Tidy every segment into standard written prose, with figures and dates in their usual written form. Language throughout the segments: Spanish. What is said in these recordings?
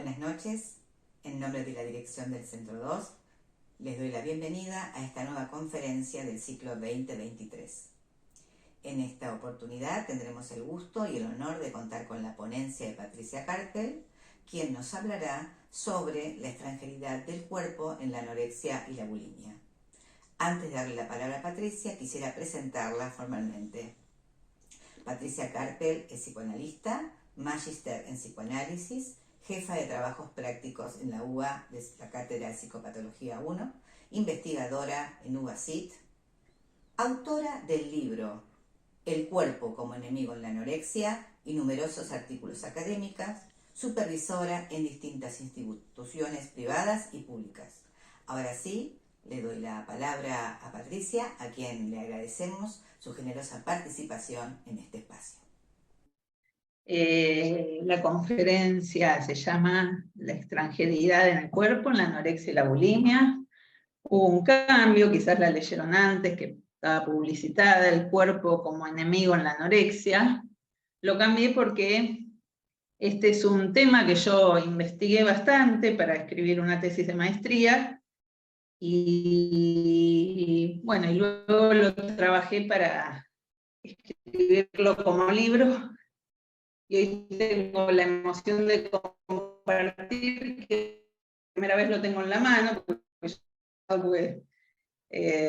Buenas noches, en nombre de la dirección del Centro 2, les doy la bienvenida a esta nueva conferencia del ciclo 2023. En esta oportunidad tendremos el gusto y el honor de contar con la ponencia de Patricia Karpel, quien nos hablará sobre la extranjeridad del cuerpo en la anorexia y la bulimia. Antes de darle la palabra a Patricia, quisiera presentarla formalmente. Patricia Karpel es psicoanalista, magíster en psicoanálisis, jefa de trabajos prácticos en la UBA de la Cátedra de Psicopatología 1, investigadora en UBA-CIT, autora del libro El cuerpo como enemigo en la anorexia y numerosos artículos académicos, supervisora en distintas instituciones privadas y públicas. Ahora sí, le doy la palabra a Patricia, a quien le agradecemos su generosa participación en este espacio. La conferencia se llama La extranjeridad en el cuerpo, en la anorexia y la bulimia. Hubo un cambio, quizás la leyeron antes, que estaba publicitada, el cuerpo como enemigo en la anorexia. Lo cambié porque este es un tema que yo investigué bastante para escribir una tesis de maestría, y bueno, y luego lo trabajé para escribirlo como libro. Y hoy tengo la emoción de compartir que la primera vez lo tengo en la mano, porque yo tuve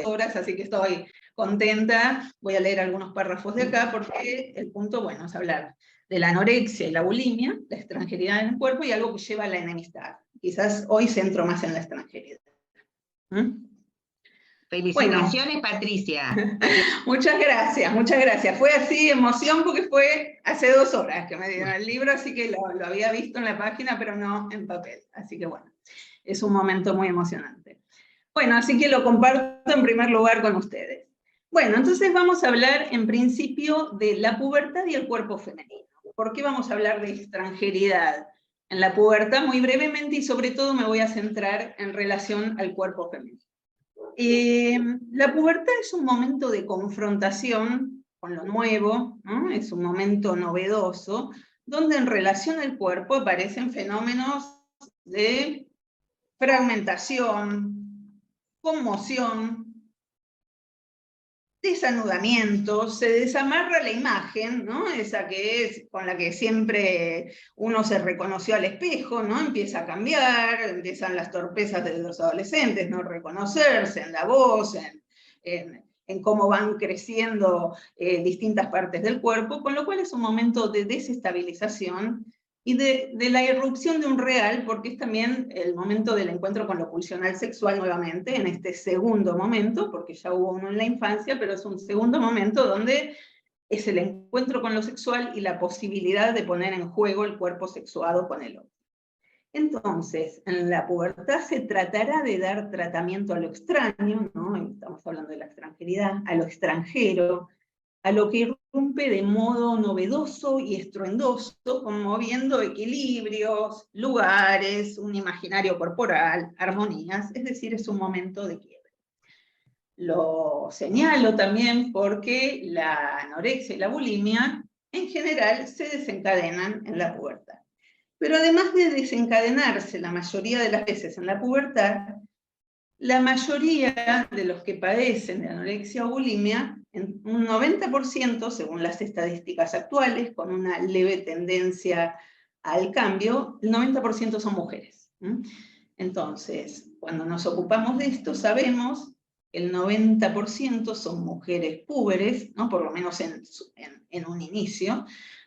horas, así que estoy contenta. Voy a leer algunos párrafos de acá, porque el punto, bueno, es hablar de la anorexia y la bulimia, la extranjeridad en el cuerpo, y algo que lleva a la enemistad. Quizás hoy centro más en la extranjeridad. Felicitaciones, bueno, Patricia. Muchas gracias. Fue así, emoción, porque fue hace 2 horas que me dieron el libro, así que lo había visto en la página, pero no en papel. Así que bueno, es un momento muy emocionante. Bueno, así que lo comparto en primer lugar con ustedes. Bueno, entonces vamos a hablar en principio de la pubertad y el cuerpo femenino. ¿Por qué vamos a hablar de extranjeridad en la pubertad? Muy brevemente, y sobre todo me voy a centrar en relación al cuerpo femenino. La pubertad es un momento de confrontación con lo nuevo, ¿no? Es un momento novedoso, donde en relación al cuerpo aparecen fenómenos de fragmentación, conmoción, desanudamiento, se desamarra la imagen, ¿no? Esa que es con la que siempre uno se reconoció al espejo, ¿no? Empieza a cambiar, empiezan las torpezas de los adolescentes, no reconocerse en la voz, en cómo van creciendo distintas partes del cuerpo, con lo cual es un momento de desestabilización y de la irrupción de un real, porque es también el momento del encuentro con lo pulsional sexual nuevamente, en este segundo momento, porque ya hubo uno en la infancia, pero es un segundo momento donde es el encuentro con lo sexual y la posibilidad de poner en juego el cuerpo sexuado con el otro. Entonces, en la pubertad se tratará de dar tratamiento a lo extraño, ¿no? Estamos hablando de la extranjeridad, a lo extranjero, a lo que irrumpe de modo novedoso y estruendoso, conmoviendo equilibrios, lugares, un imaginario corporal, armonías, es decir, es un momento de quiebre. Lo señalo también porque la anorexia y la bulimia, en general, se desencadenan en la pubertad. Pero además de desencadenarse la mayoría de las veces en la pubertad, la mayoría de los que padecen de anorexia o bulimia, en un 90%, según las estadísticas actuales, con una leve tendencia al cambio, el 90% son mujeres. Entonces, cuando nos ocupamos de esto, sabemos que el 90% son mujeres púberes, ¿no? Por lo menos en un inicio.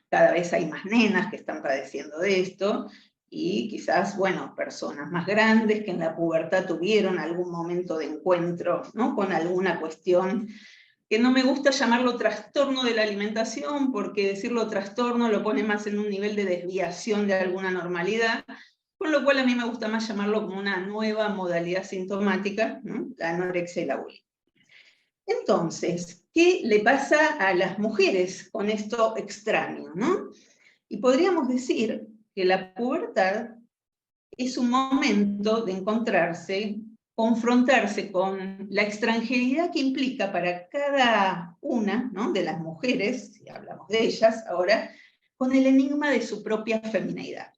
Cada vez hay más nenas que están padeciendo de esto, y quizás, bueno, personas más grandes que en la pubertad tuvieron algún momento de encuentro, ¿no? Con alguna cuestión que no me gusta llamarlo trastorno de la alimentación, porque decirlo trastorno lo pone más en un nivel de desviación de alguna normalidad, con lo cual a mí me gusta más llamarlo como una nueva modalidad sintomática, ¿no? La anorexia y la bulimia. Entonces, ¿qué le pasa a las mujeres con esto extraño, ¿no? Y podríamos decir que la pubertad es un momento de encontrarse, confrontarse con la extranjeridad que implica para cada una, ¿no? De las mujeres, si hablamos de ellas ahora, con el enigma de su propia femineidad.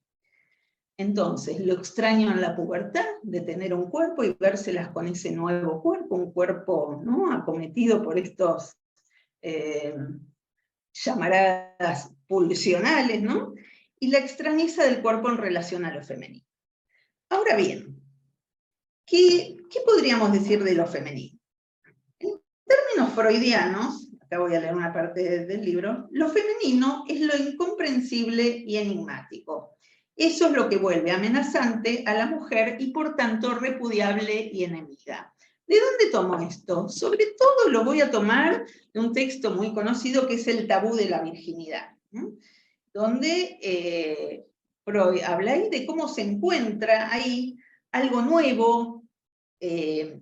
Entonces, lo extraño en la pubertad, de tener un cuerpo y vérselas con ese nuevo cuerpo, un cuerpo, ¿no?, acometido por estos llamaradas pulsionales, ¿no? Y la extrañeza del cuerpo en relación a lo femenino. Ahora bien, ¿qué podríamos decir de lo femenino? En términos freudianos, acá voy a leer una parte del libro, lo femenino es lo incomprensible y enigmático. Eso es lo que vuelve amenazante a la mujer y por tanto repudiable y enemiga. ¿De dónde tomo esto? Sobre todo lo voy a tomar de un texto muy conocido que es El tabú de la virginidad, ¿no?, donde Freud habla ahí de cómo se encuentra ahí algo nuevo en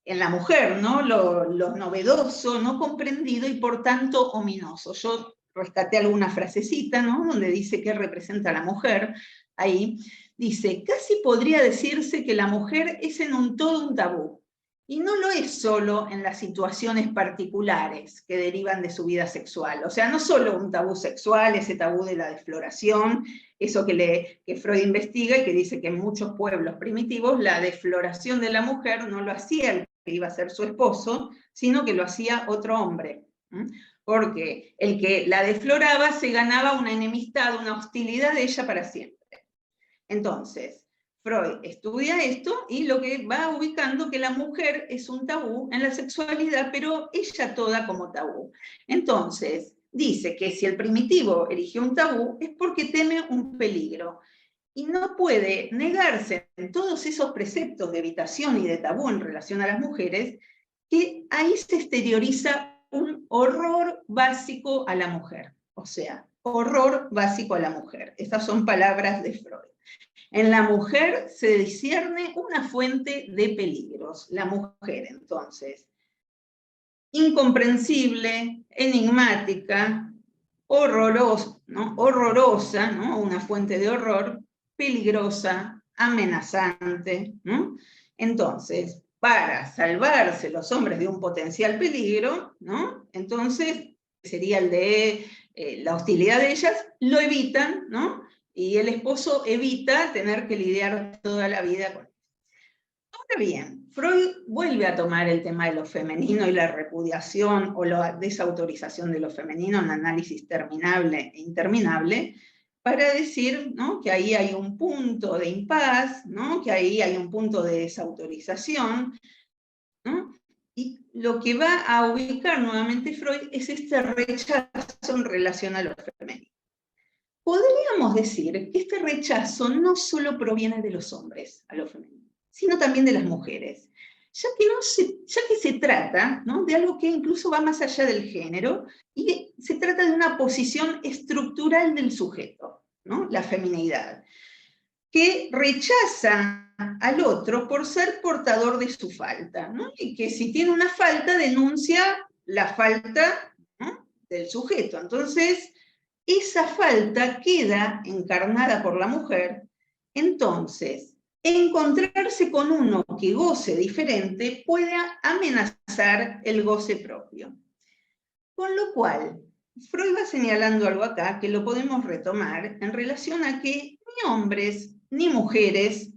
la mujer, ¿no?, lo novedoso, no comprendido y por tanto ominoso. Yo rescaté alguna frasecita, ¿no?, donde dice qué representa a la mujer. Ahí dice, casi podría decirse que la mujer es en un todo un tabú, y no lo es solo en las situaciones particulares que derivan de su vida sexual. O sea, no solo un tabú sexual, ese tabú de la defloración, eso que Freud investiga y que dice que en muchos pueblos primitivos la defloración de la mujer no lo hacía el que iba a ser su esposo, sino que lo hacía otro hombre. Porque el que la defloraba se ganaba una enemistad, una hostilidad de ella para siempre. Entonces, Freud estudia esto y lo que va ubicando que la mujer es un tabú en la sexualidad, pero ella toda como tabú. Entonces, dice que si el primitivo erigió un tabú es porque teme un peligro. Y no puede negarse en todos esos preceptos de evitación y de tabú en relación a las mujeres, que ahí se exterioriza un horror básico a la mujer. O sea, horror básico a la mujer. Estas son palabras de Freud. En la mujer se discierne una fuente de peligros. La mujer, entonces, incomprensible, enigmática, horrorosa, ¿no?, una fuente de horror, peligrosa, amenazante, ¿no? Entonces, para salvarse los hombres de un potencial peligro, ¿no?, entonces sería el de la hostilidad de ellas, lo evitan, ¿no?, y el esposo evita tener que lidiar toda la vida con eso. Ahora bien, Freud vuelve a tomar el tema de lo femenino y la repudiación o la desautorización de lo femenino en análisis terminable e interminable, para decir, ¿no?, que ahí hay un punto de impas, ¿no?, que ahí hay un punto de desautorización, ¿no? Y lo que va a ubicar nuevamente Freud es este rechazo en relación a lo femenino. Podríamos decir que este rechazo no solo proviene de los hombres a lo femenino, sino también de las mujeres, ya que se trata, ¿no?, de algo que incluso va más allá del género, y se trata de una posición estructural del sujeto, ¿no?, la feminidad, que rechaza al otro por ser portador de su falta, ¿no?, y que si tiene una falta denuncia la falta, ¿no?, del sujeto. Entonces, esa falta queda encarnada por la mujer. Entonces, encontrarse con uno que goce diferente puede amenazar el goce propio. Con lo cual, Freud va señalando algo acá que lo podemos retomar en relación a que ni hombres ni mujeres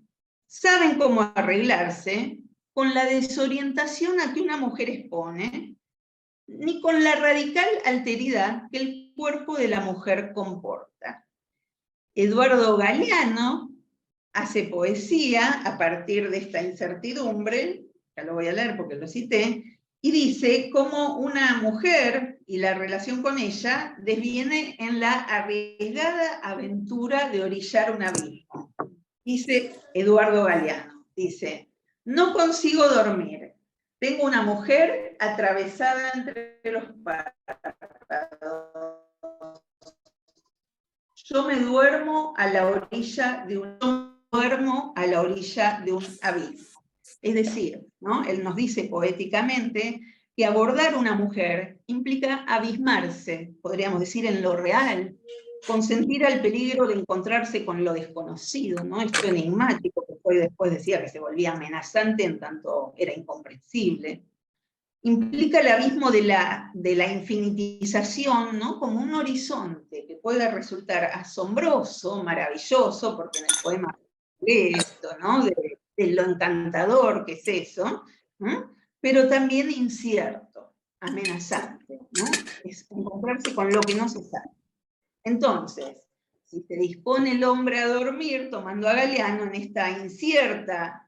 saben cómo arreglarse con la desorientación a que una mujer expone, ni con la radical alteridad que el cuerpo de la mujer comporta. Eduardo Galeano hace poesía a partir de esta incertidumbre, ya lo voy a leer porque lo cité, y dice cómo una mujer y la relación con ella desviene en la arriesgada aventura de orillar un abismo. Dice Eduardo Galeano, dice, no consigo dormir. Tengo una mujer atravesada entre los párpados. Yo me duermo a la orilla de un abismo. Es decir, ¿no?, él nos dice poéticamente que abordar una mujer implica abismarse, podríamos decir, en lo real, consentir al peligro de encontrarse con lo desconocido, ¿no?, esto enigmático que Freud después decía que se volvía amenazante en tanto era incomprensible. Implica el abismo de la infinitización, ¿no?, como un horizonte que puede resultar asombroso, maravilloso, porque en el poema esto, ¿no? De lo encantador que es eso, ¿no? Pero también incierto, amenazante, ¿no? Es encontrarse con lo que no se sabe. Entonces, si se dispone el hombre a dormir, tomando a Galeano en esta incierta,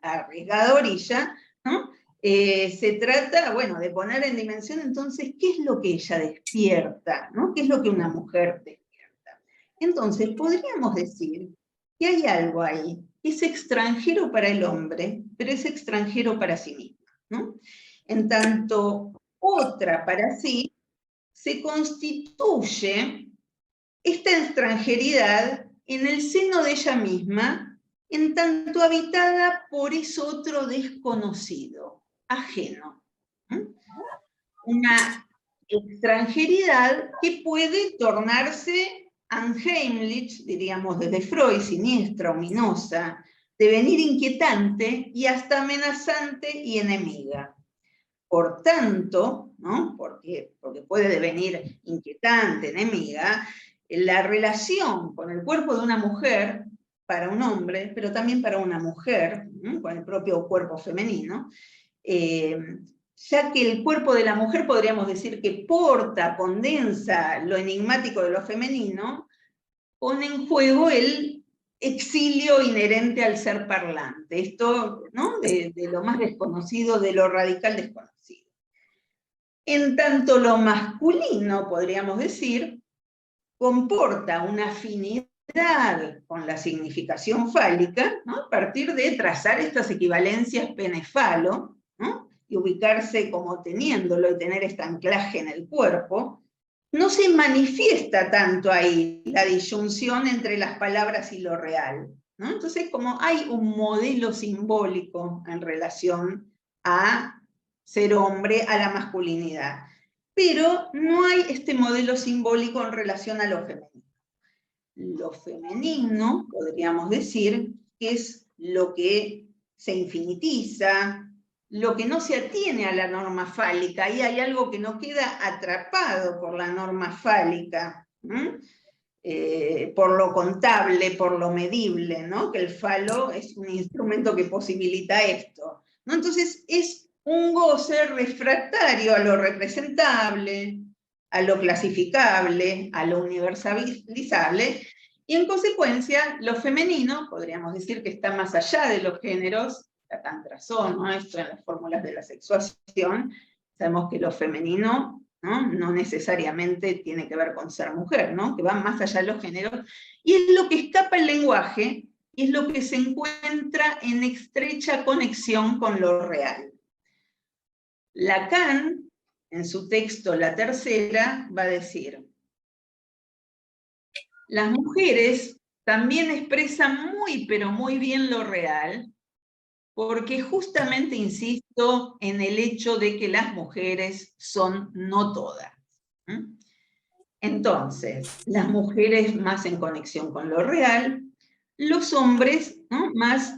arriesgada orilla, ¿no? Se trata, bueno, de poner en dimensión entonces qué es lo que ella despierta, ¿no? ¿Qué es lo que una mujer despierta? Entonces, podríamos decir que hay algo ahí, que es extranjero para el hombre, pero es extranjero para sí mismo, ¿no? En tanto, otra para sí se constituye esta extranjeridad en el seno de ella misma, en tanto habitada por eso otro desconocido, ajeno. Una extranjeridad que puede tornarse unheimlich, diríamos desde Freud, siniestra, ominosa, devenir inquietante y hasta amenazante y enemiga. Por tanto, ¿no? porque puede devenir inquietante, enemiga, la relación con el cuerpo de una mujer, para un hombre, pero también para una mujer, ¿no? Con el propio cuerpo femenino, ya que el cuerpo de la mujer podríamos decir que porta, condensa lo enigmático de lo femenino, pone en juego el exilio inherente al ser parlante, esto, ¿no? de lo más desconocido, de lo radical desconocido. En tanto lo masculino, podríamos decir, comporta una afinidad con la significación fálica, ¿no? A partir de trazar estas equivalencias pene-falo, ¿no? Y ubicarse como teniéndolo y tener este anclaje en el cuerpo, no se manifiesta tanto ahí la disyunción entre las palabras y lo real, ¿no? Entonces, como hay un modelo simbólico en relación a ser hombre, a la masculinidad, pero no hay este modelo simbólico en relación a lo femenino. Lo femenino, podríamos decir, es lo que se infinitiza, lo que no se atiene a la norma fálica, y hay algo que no queda atrapado por la norma fálica, por lo contable, por lo medible, ¿no? Que el falo es un instrumento que posibilita esto, ¿no? Entonces es un goce refractario a lo representable, a lo clasificable, a lo universalizable, y en consecuencia lo femenino, podríamos decir que está más allá de los géneros, la tantrazón, ¿no? Esto en las fórmulas de la sexuación, sabemos que lo femenino, ¿no? Necesariamente tiene que ver con ser mujer, ¿no? Que va más allá de los géneros, y es lo que escapa el lenguaje, y es lo que se encuentra en estrecha conexión con lo real. Lacan, en su texto La Tercera, va a decir: las mujeres también expresan muy, pero muy bien lo real, porque justamente insisto en el hecho de que las mujeres son no todas. Entonces, las mujeres más en conexión con lo real, los hombres, ¿no? Más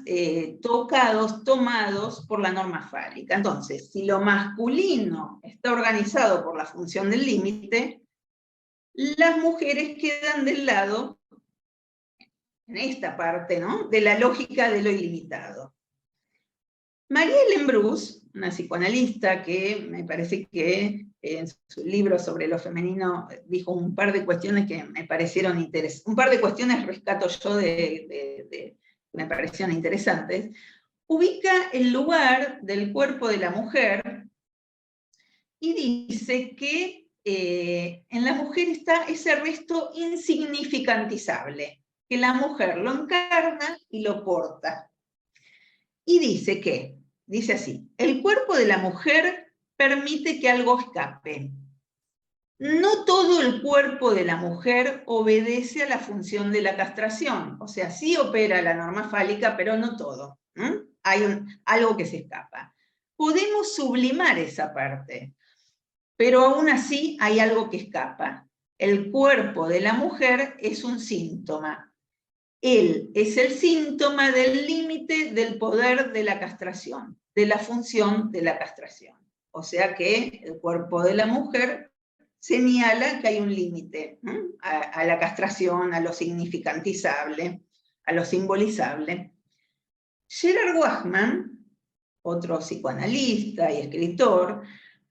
tocados, tomados por la norma fálica. Entonces, si lo masculino está organizado por la función del límite, las mujeres quedan del lado, en esta parte, ¿no? De la lógica de lo ilimitado. María Hélène Bruce, una psicoanalista que me parece que en su libro sobre lo femenino dijo un par de cuestiones que me parecieron interesantes, un par de cuestiones rescato yo me parecieron interesantes, ubica el lugar del cuerpo de la mujer y dice que en la mujer está ese resto insignificantizable, que la mujer lo encarna y lo porta. Y dice que, dice así, el cuerpo de la mujer permite que algo escape. No todo el cuerpo de la mujer obedece a la función de la castración, o sea, sí opera la norma fálica, pero no todo. Hay algo que se escapa. Podemos sublimar esa parte, pero aún así hay algo que escapa. El cuerpo de la mujer es un síntoma. Él es el síntoma del límite del poder de la castración, de la función de la castración. O sea que el cuerpo de la mujer señala que hay un límite a la castración, a lo significantizable. a lo simbolizable. Gerard Wachman, otro psicoanalista y escritor,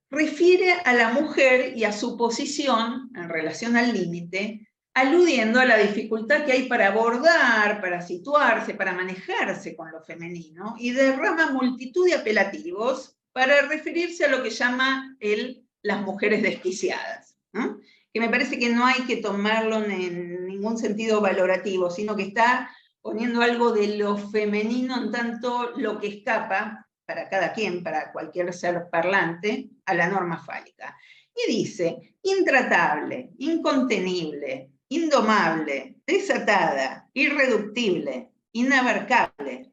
refiere a la mujer y a su posición en relación al límite, aludiendo a la dificultad que hay para abordar, para situarse, para manejarse con lo femenino, y derrama multitud de apelativos para referirse a lo que llama él las mujeres desquiciadas, ¿no? Que me parece que no hay que tomarlo en ningún sentido valorativo, sino que está poniendo algo de lo femenino en tanto lo que escapa, para cada quien, para cualquier ser parlante, a la norma fálica. Y dice, intratable, incontenible, indomable, desatada, irreductible, inabarcable,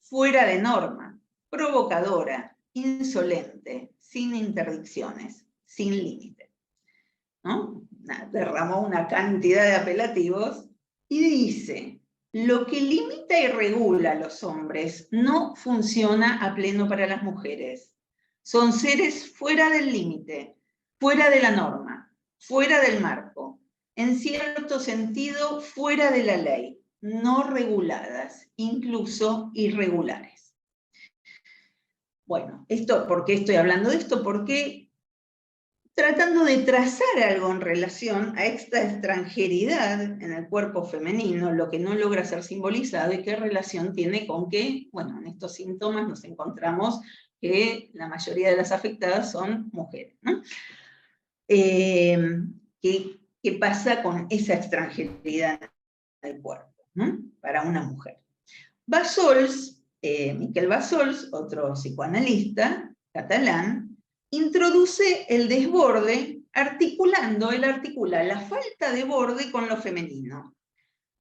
fuera de norma, provocadora, insolente, sin interdicciones, sin límite. ¿No? Derramó una cantidad de apelativos y dice, lo que limita y regula a los hombres no funciona a pleno para las mujeres. Son seres fuera del límite, fuera de la norma, fuera del marco, en cierto sentido fuera de la ley, no reguladas, incluso irregulares. Bueno, ¿por qué estoy hablando de esto? Porque tratando de trazar algo en relación a esta extranjeridad en el cuerpo femenino, lo que no logra ser simbolizado y qué relación tiene con que, bueno, en estos síntomas nos encontramos que la mayoría de las afectadas son mujeres, ¿no? ¿Qué pasa con esa extranjeridad del cuerpo, ¿no? Para una mujer? Bassols, Miquel Bassols, otro psicoanalista catalán, introduce el desborde él articula la falta de borde con lo femenino.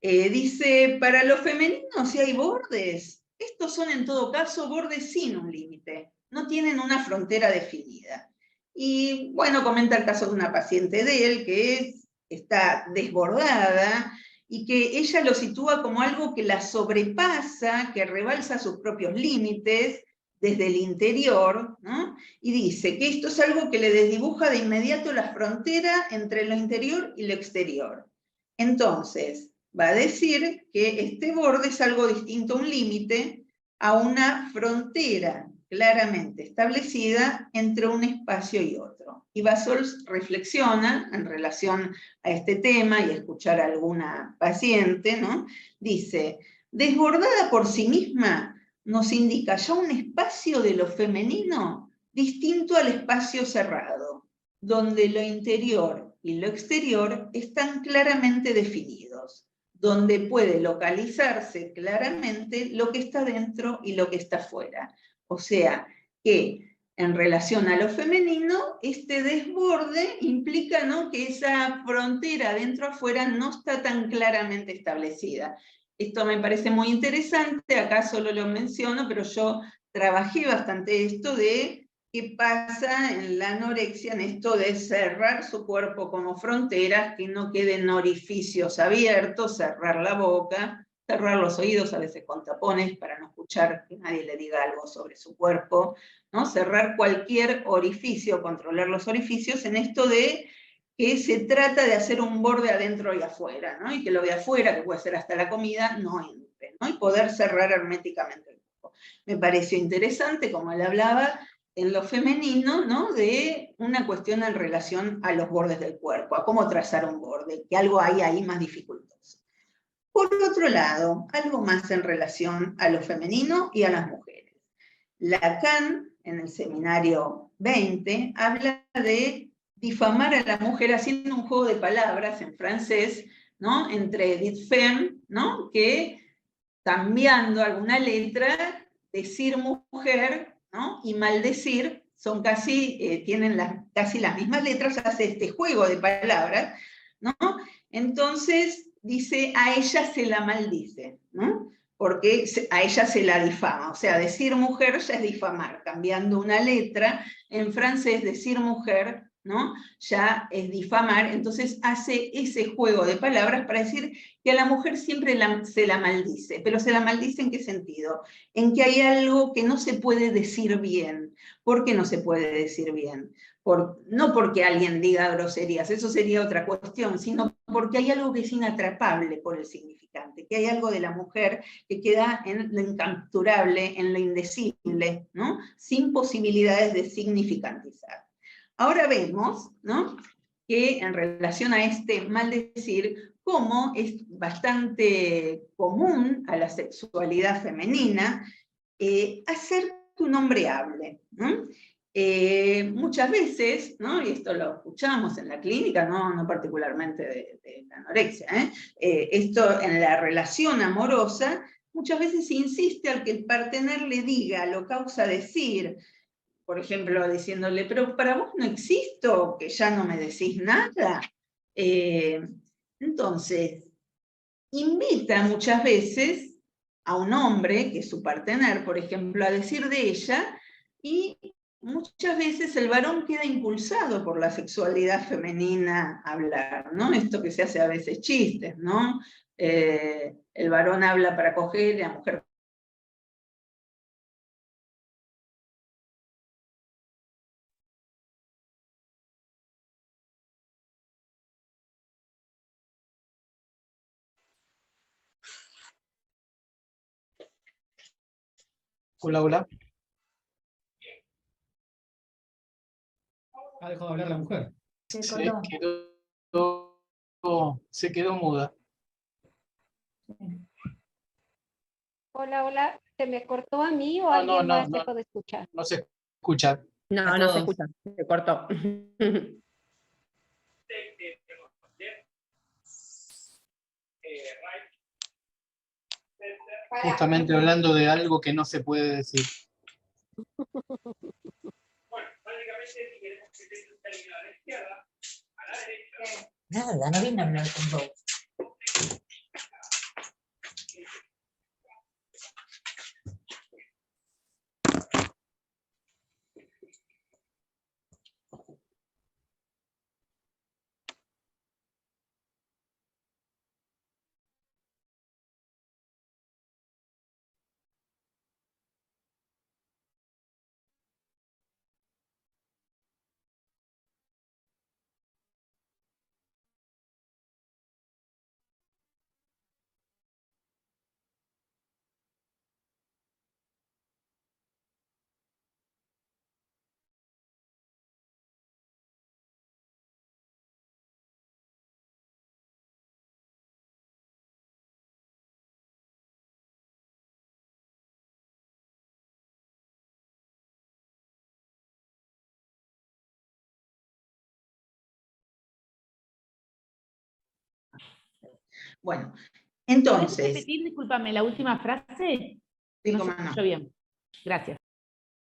Dice, para lo femenino si hay bordes, estos son en todo caso bordes sin un límite, no tienen una frontera definida. Y bueno, comenta el caso de una paciente de él que está desbordada y que ella lo sitúa como algo que la sobrepasa, que rebalsa sus propios límites, desde el interior, ¿no? Y dice que esto es algo que le desdibuja de inmediato la frontera entre lo interior y lo exterior. Entonces, va a decir que este borde es algo distinto a un límite, a una frontera claramente establecida entre un espacio y otro. Y Bassols reflexiona en relación a este tema y a escuchar a alguna paciente, ¿no? Dice, desbordada por sí misma, nos indica ya un espacio de lo femenino distinto al espacio cerrado, donde lo interior y lo exterior están claramente definidos, donde puede localizarse claramente lo que está dentro y lo que está fuera. O sea, que en relación a lo femenino, este desborde implica, ¿no?, que esa frontera dentro-afuera no está tan claramente establecida. Esto me parece muy interesante, acá solo lo menciono, pero yo trabajé bastante esto de qué pasa en la anorexia, en esto de cerrar su cuerpo como fronteras, que no queden orificios abiertos, cerrar la boca, cerrar los oídos, a veces con tapones, para no escuchar que nadie le diga algo sobre su cuerpo, ¿no? Cerrar cualquier orificio, controlar los orificios, en esto de que se trata de hacer un borde adentro y afuera, ¿no? Y que lo de afuera, que puede ser hasta la comida, no entre, ¿no? Y poder cerrar herméticamente el cuerpo. Me pareció interesante, como él hablaba, en lo femenino, ¿no?, de una cuestión en relación a los bordes del cuerpo, a cómo trazar un borde, que algo hay ahí más dificultoso. Por otro lado, algo más en relación a lo femenino y a las mujeres. Lacan, en el seminario 20, habla de difamar a la mujer haciendo un juego de palabras en francés, ¿no?, entre diffame, ¿no?, que cambiando alguna letra, decir mujer, ¿no?, y maldecir son casi, tienen casi las mismas letras, hace este juego de palabras, ¿no? Entonces dice, a ella se la maldice, ¿no?, porque a ella se la difama. O sea, decir mujer ya es difamar, cambiando una letra, en francés decir mujer, ¿no?, ya es difamar. Entonces hace ese juego de palabras para decir que a la mujer siempre se la maldice. Pero ¿se la maldice en qué sentido? En que hay algo que no se puede decir bien. ¿Por qué no se puede decir bien? No porque alguien diga groserías, eso sería otra cuestión, sino porque hay algo que es inatrapable por el significante, que hay algo de la mujer que queda en lo incapturable, en lo indecible, ¿no? Sin posibilidades de significantizar. Ahora vemos, ¿no?, que en relación a este maldecir, cómo es bastante común a la sexualidad femenina hacer que un hombre hable, ¿no? Muchas veces, ¿no?, y esto lo escuchamos en la clínica, no particularmente de la anorexia, esto en la relación amorosa, muchas veces se insiste al que el partener le diga, lo causa decir, por ejemplo, diciéndole, pero para vos no existo, que ya no me decís nada. Entonces, invita muchas veces a un hombre, que es su partener, por ejemplo, a decir de ella, y muchas veces el varón queda impulsado por la sexualidad femenina a hablar, ¿no? Esto que se hace a veces chistes, ¿no? El varón habla para coger y la mujer... Hola, hola. Ha dejado de hablar la mujer. Se quedó muda. Hola, hola. ¿Se me cortó a mí o alguien más dejó de escuchar? No se escucha. No, no se escucha, se cortó. Justamente hablando de algo que no se puede decir. Nada, no vine a hablar con vos. Bueno, ¿Puedes entonces... repetir, discúlpame, la última frase? Sí, No cómo se no. escuchó bien. Gracias.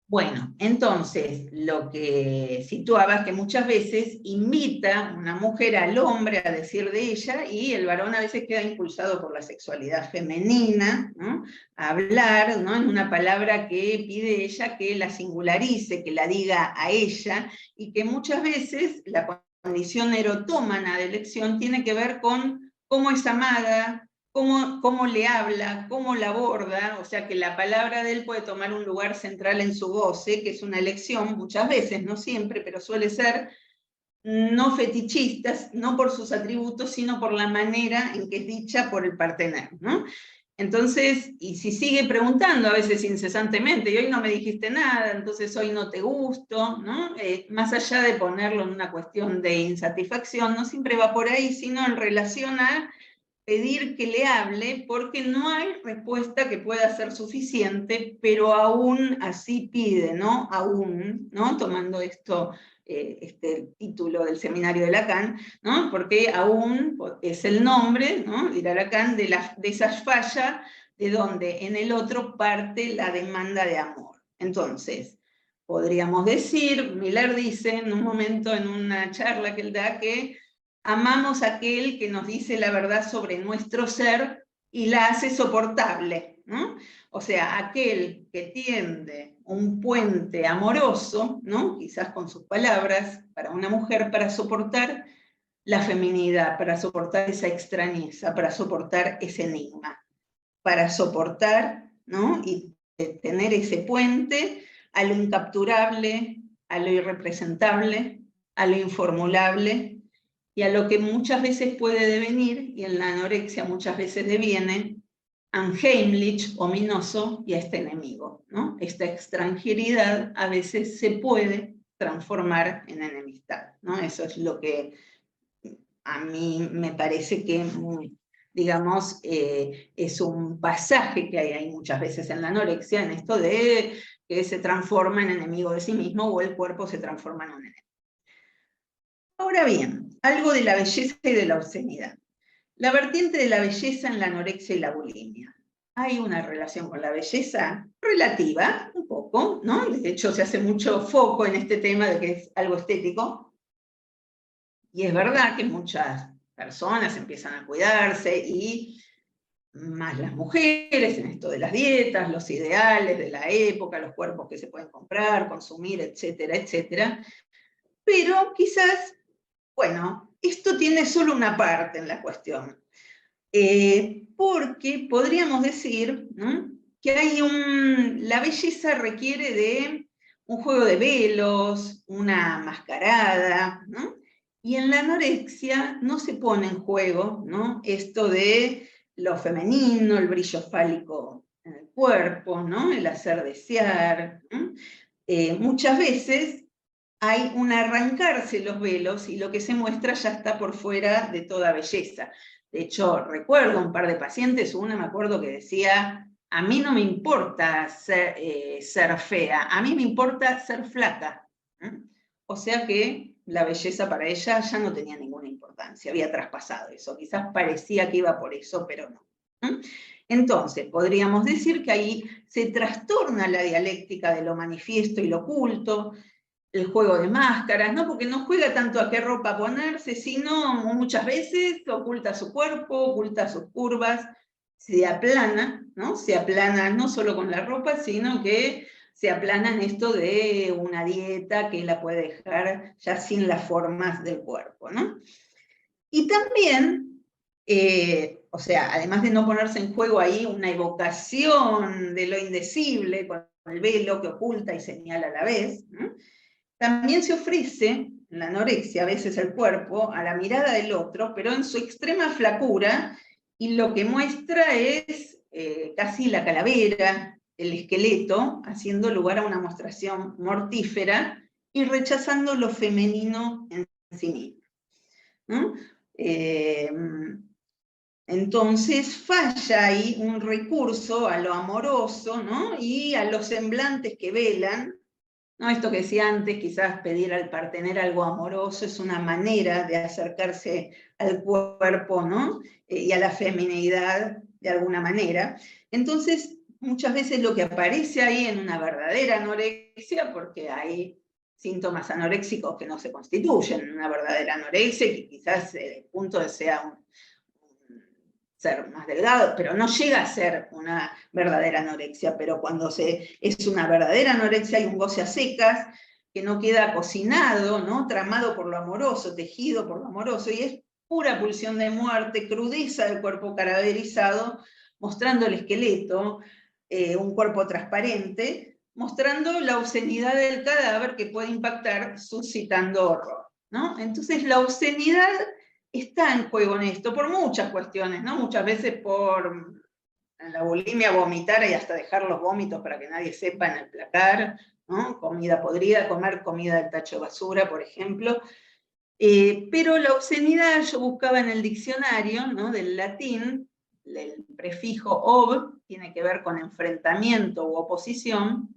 Bueno, entonces, lo que situaba es que muchas veces invita una mujer al hombre a decir de ella, y el varón a veces queda impulsado por la sexualidad femenina, ¿no?, a hablar, ¿no?, en una palabra que pide ella que la singularice, que la diga a ella, y que muchas veces la condición erotómana de elección tiene que ver con cómo es amada, cómo le habla, cómo la aborda, o sea que la palabra de él puede tomar un lugar central en su goce, que es una elección, muchas veces, no siempre, pero suele ser no fetichistas, no por sus atributos, sino por la manera en que es dicha por el partener, ¿no? Entonces, y si sigue preguntando a veces incesantemente, y hoy no me dijiste nada, entonces hoy no te gusto, ¿no? Más allá de ponerlo en una cuestión de insatisfacción, no siempre va por ahí, sino en relación a pedir que le hable, porque no hay respuesta que pueda ser suficiente, pero aún así pide, ¿no? Aún, ¿no? Tomando esto, este título del seminario de Lacan, ¿no? Porque aún es el nombre, ¿no?, dirá Lacan, de esa falla de donde en el otro parte la demanda de amor. Entonces, podríamos decir, Miller dice en un momento, en una charla que él da, que amamos a aquel que nos dice la verdad sobre nuestro ser y la hace soportable, ¿no? O sea, aquel que tiende un puente amoroso, ¿no?, quizás con sus palabras, para una mujer, para soportar la feminidad, para soportar esa extrañeza, para soportar ese enigma, para soportar, ¿no?, y tener ese puente a lo incapturable, a lo irrepresentable, a lo informulable, y a lo que muchas veces puede devenir, y en la anorexia muchas veces deviene, unheimlich, ominoso, y a este enemigo, ¿no? Esta extranjeridad a veces se puede transformar en enemistad, ¿no? Eso es lo que a mí me parece que, digamos, es un pasaje que hay muchas veces en la anorexia, en esto de que se transforma en enemigo de sí mismo o el cuerpo se transforma en un enemigo. Ahora bien, algo de la belleza y de la obscenidad. La vertiente de la belleza en la anorexia y la bulimia. Hay una relación con la belleza relativa, un poco, ¿no? De hecho, se hace mucho foco en este tema de que es algo estético. Y es verdad que muchas personas empiezan a cuidarse, y más las mujeres, en esto de las dietas, los ideales de la época, los cuerpos que se pueden comprar, consumir, etcétera, etcétera. Pero quizás, bueno, esto tiene solo una parte en la cuestión. Porque podríamos decir, ¿no?, que hay la belleza requiere de un juego de velos, una mascarada, ¿no? Y en la anorexia no se pone en juego, ¿no?, esto de lo femenino, el brillo fálico en el cuerpo, ¿no?, el hacer desear, ¿no? Muchas veces hay un arrancarse los velos y lo que se muestra ya está por fuera de toda belleza. De hecho, recuerdo un par de pacientes, una me acuerdo que decía, a mí no me importa ser fea, a mí me importa ser flaca. O sea que la belleza para ella ya no tenía ninguna importancia, había traspasado eso, quizás parecía que iba por eso, pero no. Entonces, podríamos decir que ahí se trastorna la dialéctica de lo manifiesto y lo oculto, el juego de máscaras, ¿no? Porque no juega tanto a qué ropa ponerse, sino muchas veces oculta su cuerpo, oculta sus curvas, se aplana, ¿no? Se aplana no solo con la ropa, sino que se aplana en esto de una dieta que la puede dejar ya sin las formas del cuerpo, ¿no? Y también, o sea, además de no ponerse en juego ahí una evocación de lo indecible, con el velo que oculta y señala a la vez, ¿no?, también se ofrece en la anorexia a veces el cuerpo a la mirada del otro, pero en su extrema flacura, y lo que muestra es casi la calavera, el esqueleto, haciendo lugar a una mostración mortífera y rechazando lo femenino en sí mismo, ¿no? Entonces falla ahí un recurso a lo amoroso, ¿no?, y a los semblantes que velan. No, esto que decía antes, quizás pedir al partener algo amoroso es una manera de acercarse al cuerpo, ¿no?, y a la femineidad de alguna manera. Entonces, muchas veces lo que aparece ahí en una verdadera anorexia, porque hay síntomas anoréxicos que no se constituyen en una verdadera anorexia, que quizás el punto de sea ser más delgado, pero no llega a ser una verdadera anorexia. Pero cuando es una verdadera anorexia hay un goce a secas, que no queda cocinado, ¿no?, tramado por lo amoroso, tejido por lo amoroso, y es pura pulsión de muerte, crudeza del cuerpo cadaverizado, mostrando el esqueleto, un cuerpo transparente, mostrando la obscenidad del cadáver que puede impactar, suscitando horror, ¿no? Entonces la obscenidad está en juego en esto, por muchas cuestiones, ¿no? Muchas veces por la bulimia, vomitar y hasta dejar los vómitos para que nadie sepa en el placar, ¿no? Comida podrida, comer comida del tacho de basura, por ejemplo. Pero la obscenidad, yo buscaba en el diccionario, ¿no?, del latín, el prefijo ob tiene que ver con enfrentamiento u oposición,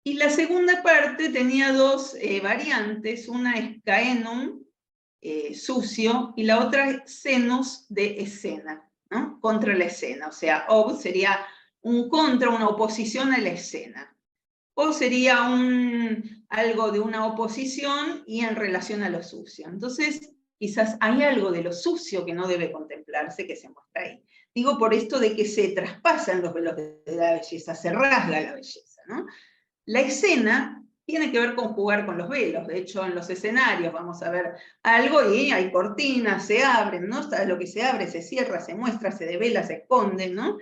y la segunda parte tenía dos variantes, una es caenum, sucio, y la otra es senos, de escena, ¿no?, contra la escena. O sea, ob sería un contra, una oposición a la escena. O sería algo de una oposición y en relación a lo sucio. Entonces, quizás hay algo de lo sucio que no debe contemplarse, que se muestra ahí. Digo por esto de que se traspasan los velos de la belleza, se rasga la belleza, ¿no? La escena tiene que ver con jugar con los velos. De hecho, en los escenarios vamos a ver algo y hay cortinas, se abren, ¿no? Lo que se abre, se cierra, se muestra, se devela, se esconde, ¿no?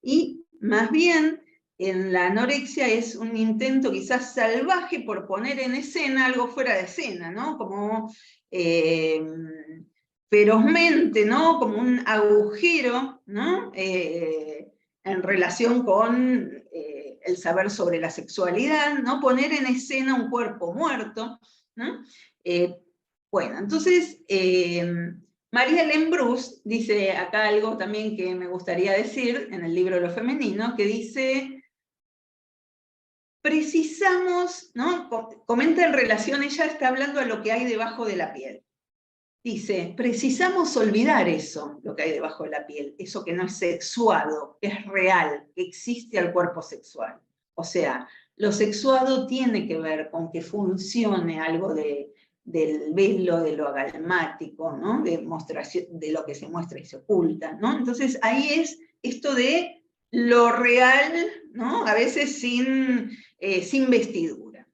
Y más bien, en la anorexia es un intento quizás salvaje por poner en escena algo fuera de escena, ¿no? Como ferozmente, ¿no? Como un agujero, ¿no? En relación con el saber sobre la sexualidad, ¿no? Poner en escena un cuerpo muerto, ¿no? Bueno, entonces, María Lembrus dice acá algo también que me gustaría decir en el libro Lo Femenino, que dice, precisamos, ¿no? Comenta en relación, ella está hablando a lo que hay debajo de la piel. Dice, precisamos olvidar eso, lo que hay debajo de la piel, eso que no es sexuado, que es real, que existe al cuerpo sexual. O sea, lo sexuado tiene que ver con que funcione algo del velo, de lo agalmático, ¿no? De lo que se muestra y se oculta, ¿no? Entonces ahí es esto de lo real, ¿no? A veces sin vestidura.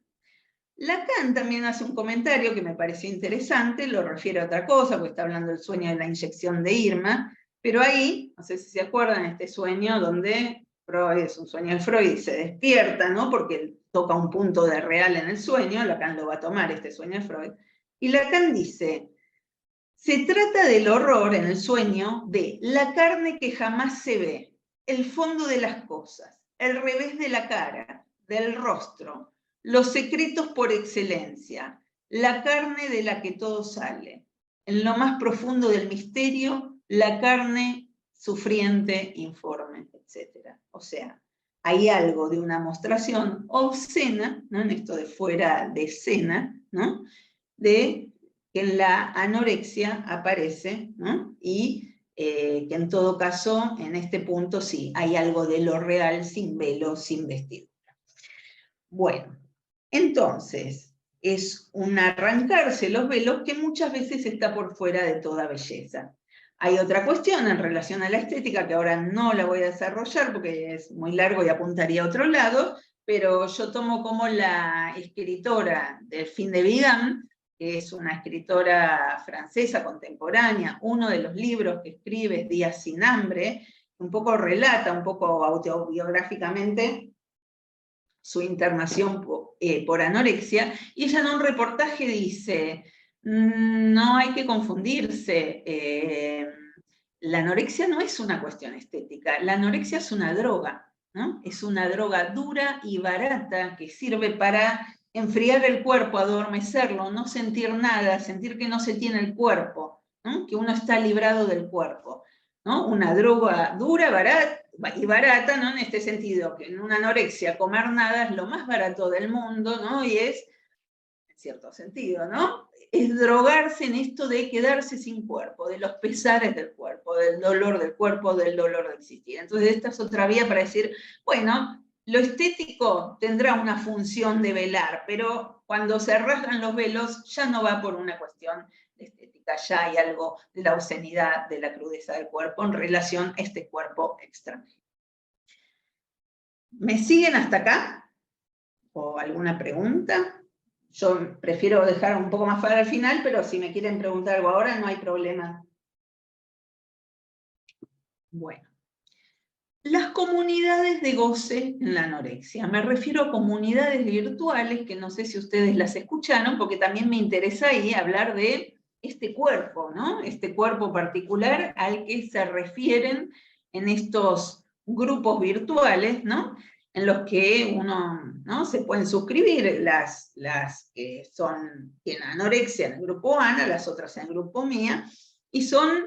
Lacan también hace un comentario que me pareció interesante, lo refiere a otra cosa, porque está hablando del sueño de la inyección de Irma, pero ahí, no sé si se acuerdan, este sueño donde Freud, es un sueño de Freud, y se despierta, ¿no? Porque toca un punto de real en el sueño, Lacan lo va a tomar, este sueño de Freud, y Lacan dice, se trata del horror en el sueño de la carne que jamás se ve, el fondo de las cosas, el revés de la cara, del rostro, los secretos por excelencia, la carne de la que todo sale, en lo más profundo del misterio, la carne sufriente, informe, etc. O sea, hay algo de una mostración obscena, ¿no? En esto de fuera de escena, ¿no? De que en la anorexia aparece, ¿no? Y que en todo caso, en este punto sí, hay algo de lo real sin velo, sin vestidura. Bueno, entonces, es un arrancarse los velos que muchas veces está por fuera de toda belleza. Hay otra cuestión en relación a la estética que ahora no la voy a desarrollar porque es muy largo y apuntaría a otro lado, pero yo tomo como la escritora Delphine de Vigan, que es una escritora francesa contemporánea, uno de los libros que escribe es Días sin hambre, un poco relata, un poco autobiográficamente, su internación por anorexia, y ella en un reportaje dice, no hay que confundirse, la anorexia no es una cuestión estética, la anorexia es una droga, ¿no? Es una droga dura y barata que sirve para enfriar el cuerpo, adormecerlo, no sentir nada, sentir que no se tiene el cuerpo, ¿no? Que uno está librado del cuerpo, ¿no? Una droga dura, barata, ¿no? En este sentido, que en una anorexia comer nada es lo más barato del mundo, ¿no? Y es, en cierto sentido, ¿no? Es drogarse en esto de quedarse sin cuerpo, de los pesares del cuerpo, del dolor de existir. Entonces esta es otra vía para decir, bueno, lo estético tendrá una función de velar, pero cuando se rasgan los velos ya no va por una cuestión de estética, ya hay algo de la obscenidad, de la crudeza del cuerpo en relación a este cuerpo extranjero. ¿Me siguen hasta acá? ¿O alguna pregunta? Yo prefiero dejar un poco más para el final, pero si me quieren preguntar algo ahora, no hay problema. Bueno. Las comunidades de goce en la anorexia. Me refiero a comunidades virtuales, que no sé si ustedes las escucharon, porque también me interesa ahí hablar de este cuerpo, ¿no? Este cuerpo particular al que se refieren en estos grupos virtuales, ¿no? En los que uno, ¿no? Se pueden suscribir las que tienen anorexia en el grupo Ana, las otras en el grupo Mía, y son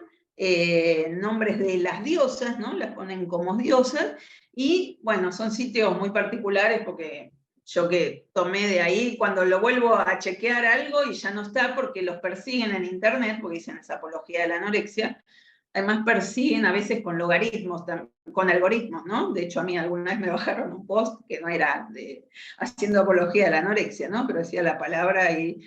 nombres de las diosas, ¿no? Las ponen como diosas, y bueno, son sitios muy particulares porque yo que tomé de ahí, cuando lo vuelvo a chequear algo y ya no está porque los persiguen en internet, porque dicen esa apología de la anorexia, además persiguen a veces con logaritmos, con algoritmos, ¿no? De hecho a mí alguna vez me bajaron un post que no era haciendo apología de la anorexia, ¿no? Pero decía la palabra y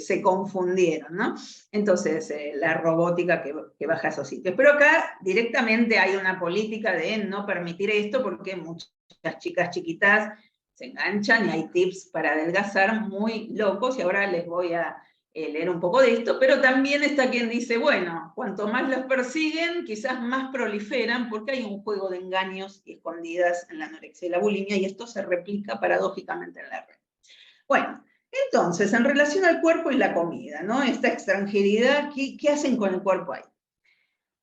se confundieron, ¿no? Entonces, la robótica que baja esos sitios. Pero acá directamente hay una política de no permitir esto porque muchas chicas chiquitas se enganchan y hay tips para adelgazar muy locos, y ahora les voy a leer un poco de esto, pero también está quien dice, bueno, cuanto más los persiguen, quizás más proliferan, porque hay un juego de engaños y escondidas en la anorexia y la bulimia, y esto se replica paradójicamente en la red. Bueno, Entonces, en relación al cuerpo y la comida, ¿no? Esta extranjeridad, ¿qué hacen con el cuerpo ahí?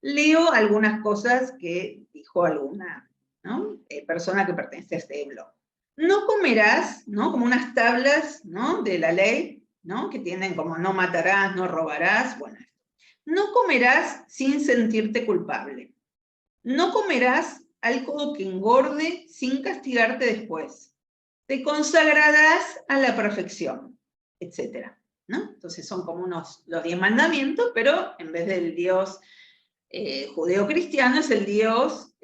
Leo algunas cosas que dijo alguna, ¿no? Persona que pertenece a este blog. No comerás, ¿no? Como unas tablas, ¿no? De la ley, ¿no? Que tienen como no matarás, no robarás, bueno. No comerás sin sentirte culpable. No comerás algo que engorde sin castigarte después. Te consagrarás a la perfección, etc. ¿No? Entonces son como los 10 mandamientos, pero en vez del Dios judeo-cristiano es el Dios,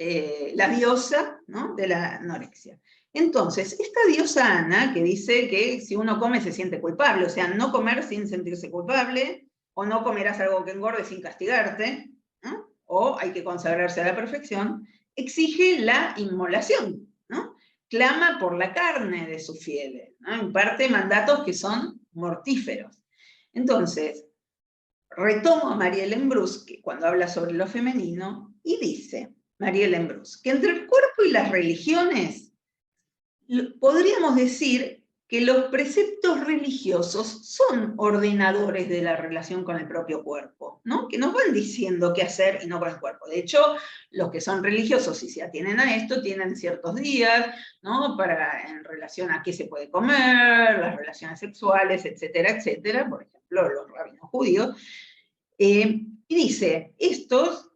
la diosa, ¿no? De la anorexia. Entonces, esta diosa Ana, que dice que si uno come se siente culpable, o sea, no comer sin sentirse culpable, o no comerás algo que engorde sin castigarte, ¿no? O hay que consagrarse a la perfección, exige la inmolación, ¿no? Clama por la carne de sus fieles, ¿no? Imparte mandatos que son mortíferos. Entonces, retomo a Marielle Embrus, que cuando habla sobre lo femenino, y dice, Marielle Embrus, que entre el cuerpo y las religiones, podríamos decir que los preceptos religiosos son ordenadores de la relación con el propio cuerpo, ¿no? Que nos van diciendo qué hacer y no con el cuerpo. De hecho, los que son religiosos y se atienen a esto tienen ciertos días, ¿no? En relación a qué se puede comer, las relaciones sexuales, etcétera, etcétera. Por ejemplo, los rabinos judíos. Y dice,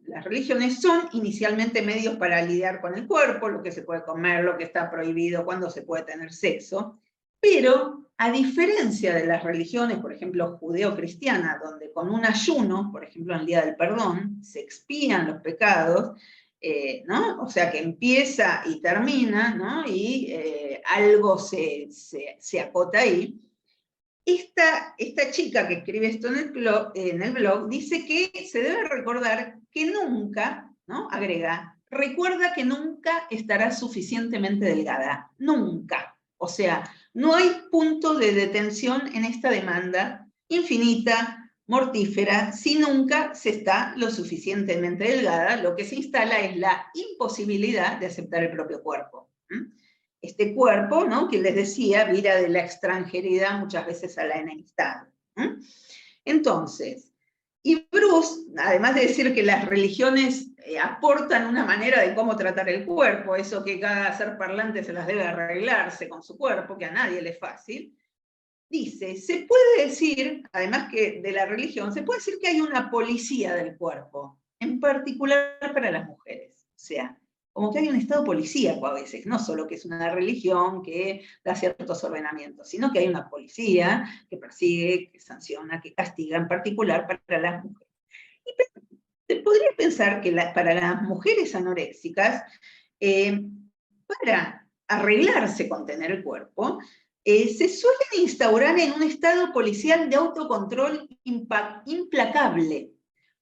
las religiones son inicialmente medios para lidiar con el cuerpo, lo que se puede comer, lo que está prohibido, cuándo se puede tener sexo, pero a diferencia de las religiones, por ejemplo, judeo-cristiana, donde con un ayuno, por ejemplo, en el Día del Perdón, se expían los pecados, ¿no? O sea que empieza y termina, ¿no? Y algo se acota ahí. Esta chica que escribe esto en el blog dice que se debe recordar que nunca, ¿no? Agrega, recuerda que nunca estarás suficientemente delgada, nunca. O sea, no hay punto de detención en esta demanda infinita, mortífera, si nunca se está lo suficientemente delgada, lo que se instala es la imposibilidad de aceptar el propio cuerpo. Este cuerpo, ¿no? Que les decía, vira de la extranjeridad muchas veces a la enemistad. Entonces, y Bruce, además de decir que las religiones aportan una manera de cómo tratar el cuerpo, eso que cada ser parlante se las debe arreglarse con su cuerpo, que a nadie le es fácil, dice, se puede decir, además que de la religión, se puede decir que hay una policía del cuerpo, en particular para las mujeres. O sea, como que hay un estado policíaco a veces, no solo que es una religión que da ciertos ordenamientos, sino que hay una policía que persigue, que sanciona, que castiga, en particular para las mujeres. Y se podría pensar que para las mujeres anoréxicas, para arreglarse con tener el cuerpo, se suelen instaurar en un estado policial de autocontrol implacable,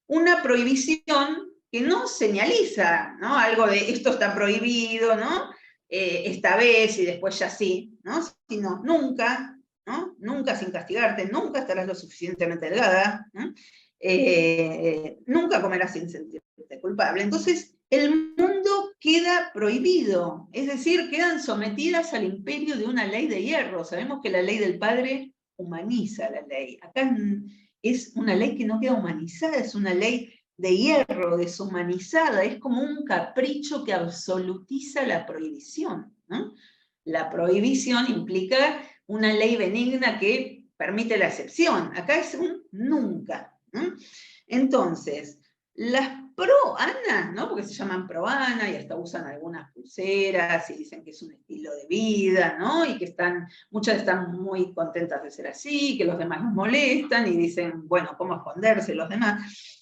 una prohibición que no señaliza, ¿no? Algo de esto está prohibido, ¿no? Esta vez y después ya sí, ¿no? Sino nunca, ¿no? Nunca sin castigarte, nunca estarás lo suficientemente delgada, ¿no? Nunca comerás sin sentirte culpable. Entonces, el mundo queda prohibido, es decir, quedan sometidas al imperio de una ley de hierro. Sabemos que la ley del padre humaniza la ley. Acá es una ley que no queda humanizada, es una ley de hierro, deshumanizada, es como un capricho que absolutiza la prohibición, ¿no? La prohibición implica una ley benigna que permite la excepción. Acá es un nunca, ¿no? Entonces, las pro-ana, ¿no? Porque se llaman pro-ana y hasta usan algunas pulseras y dicen que es un estilo de vida, ¿no? Y que muchas están muy contentas de ser así, que los demás nos molestan y dicen, bueno, ¿cómo esconderse los demás?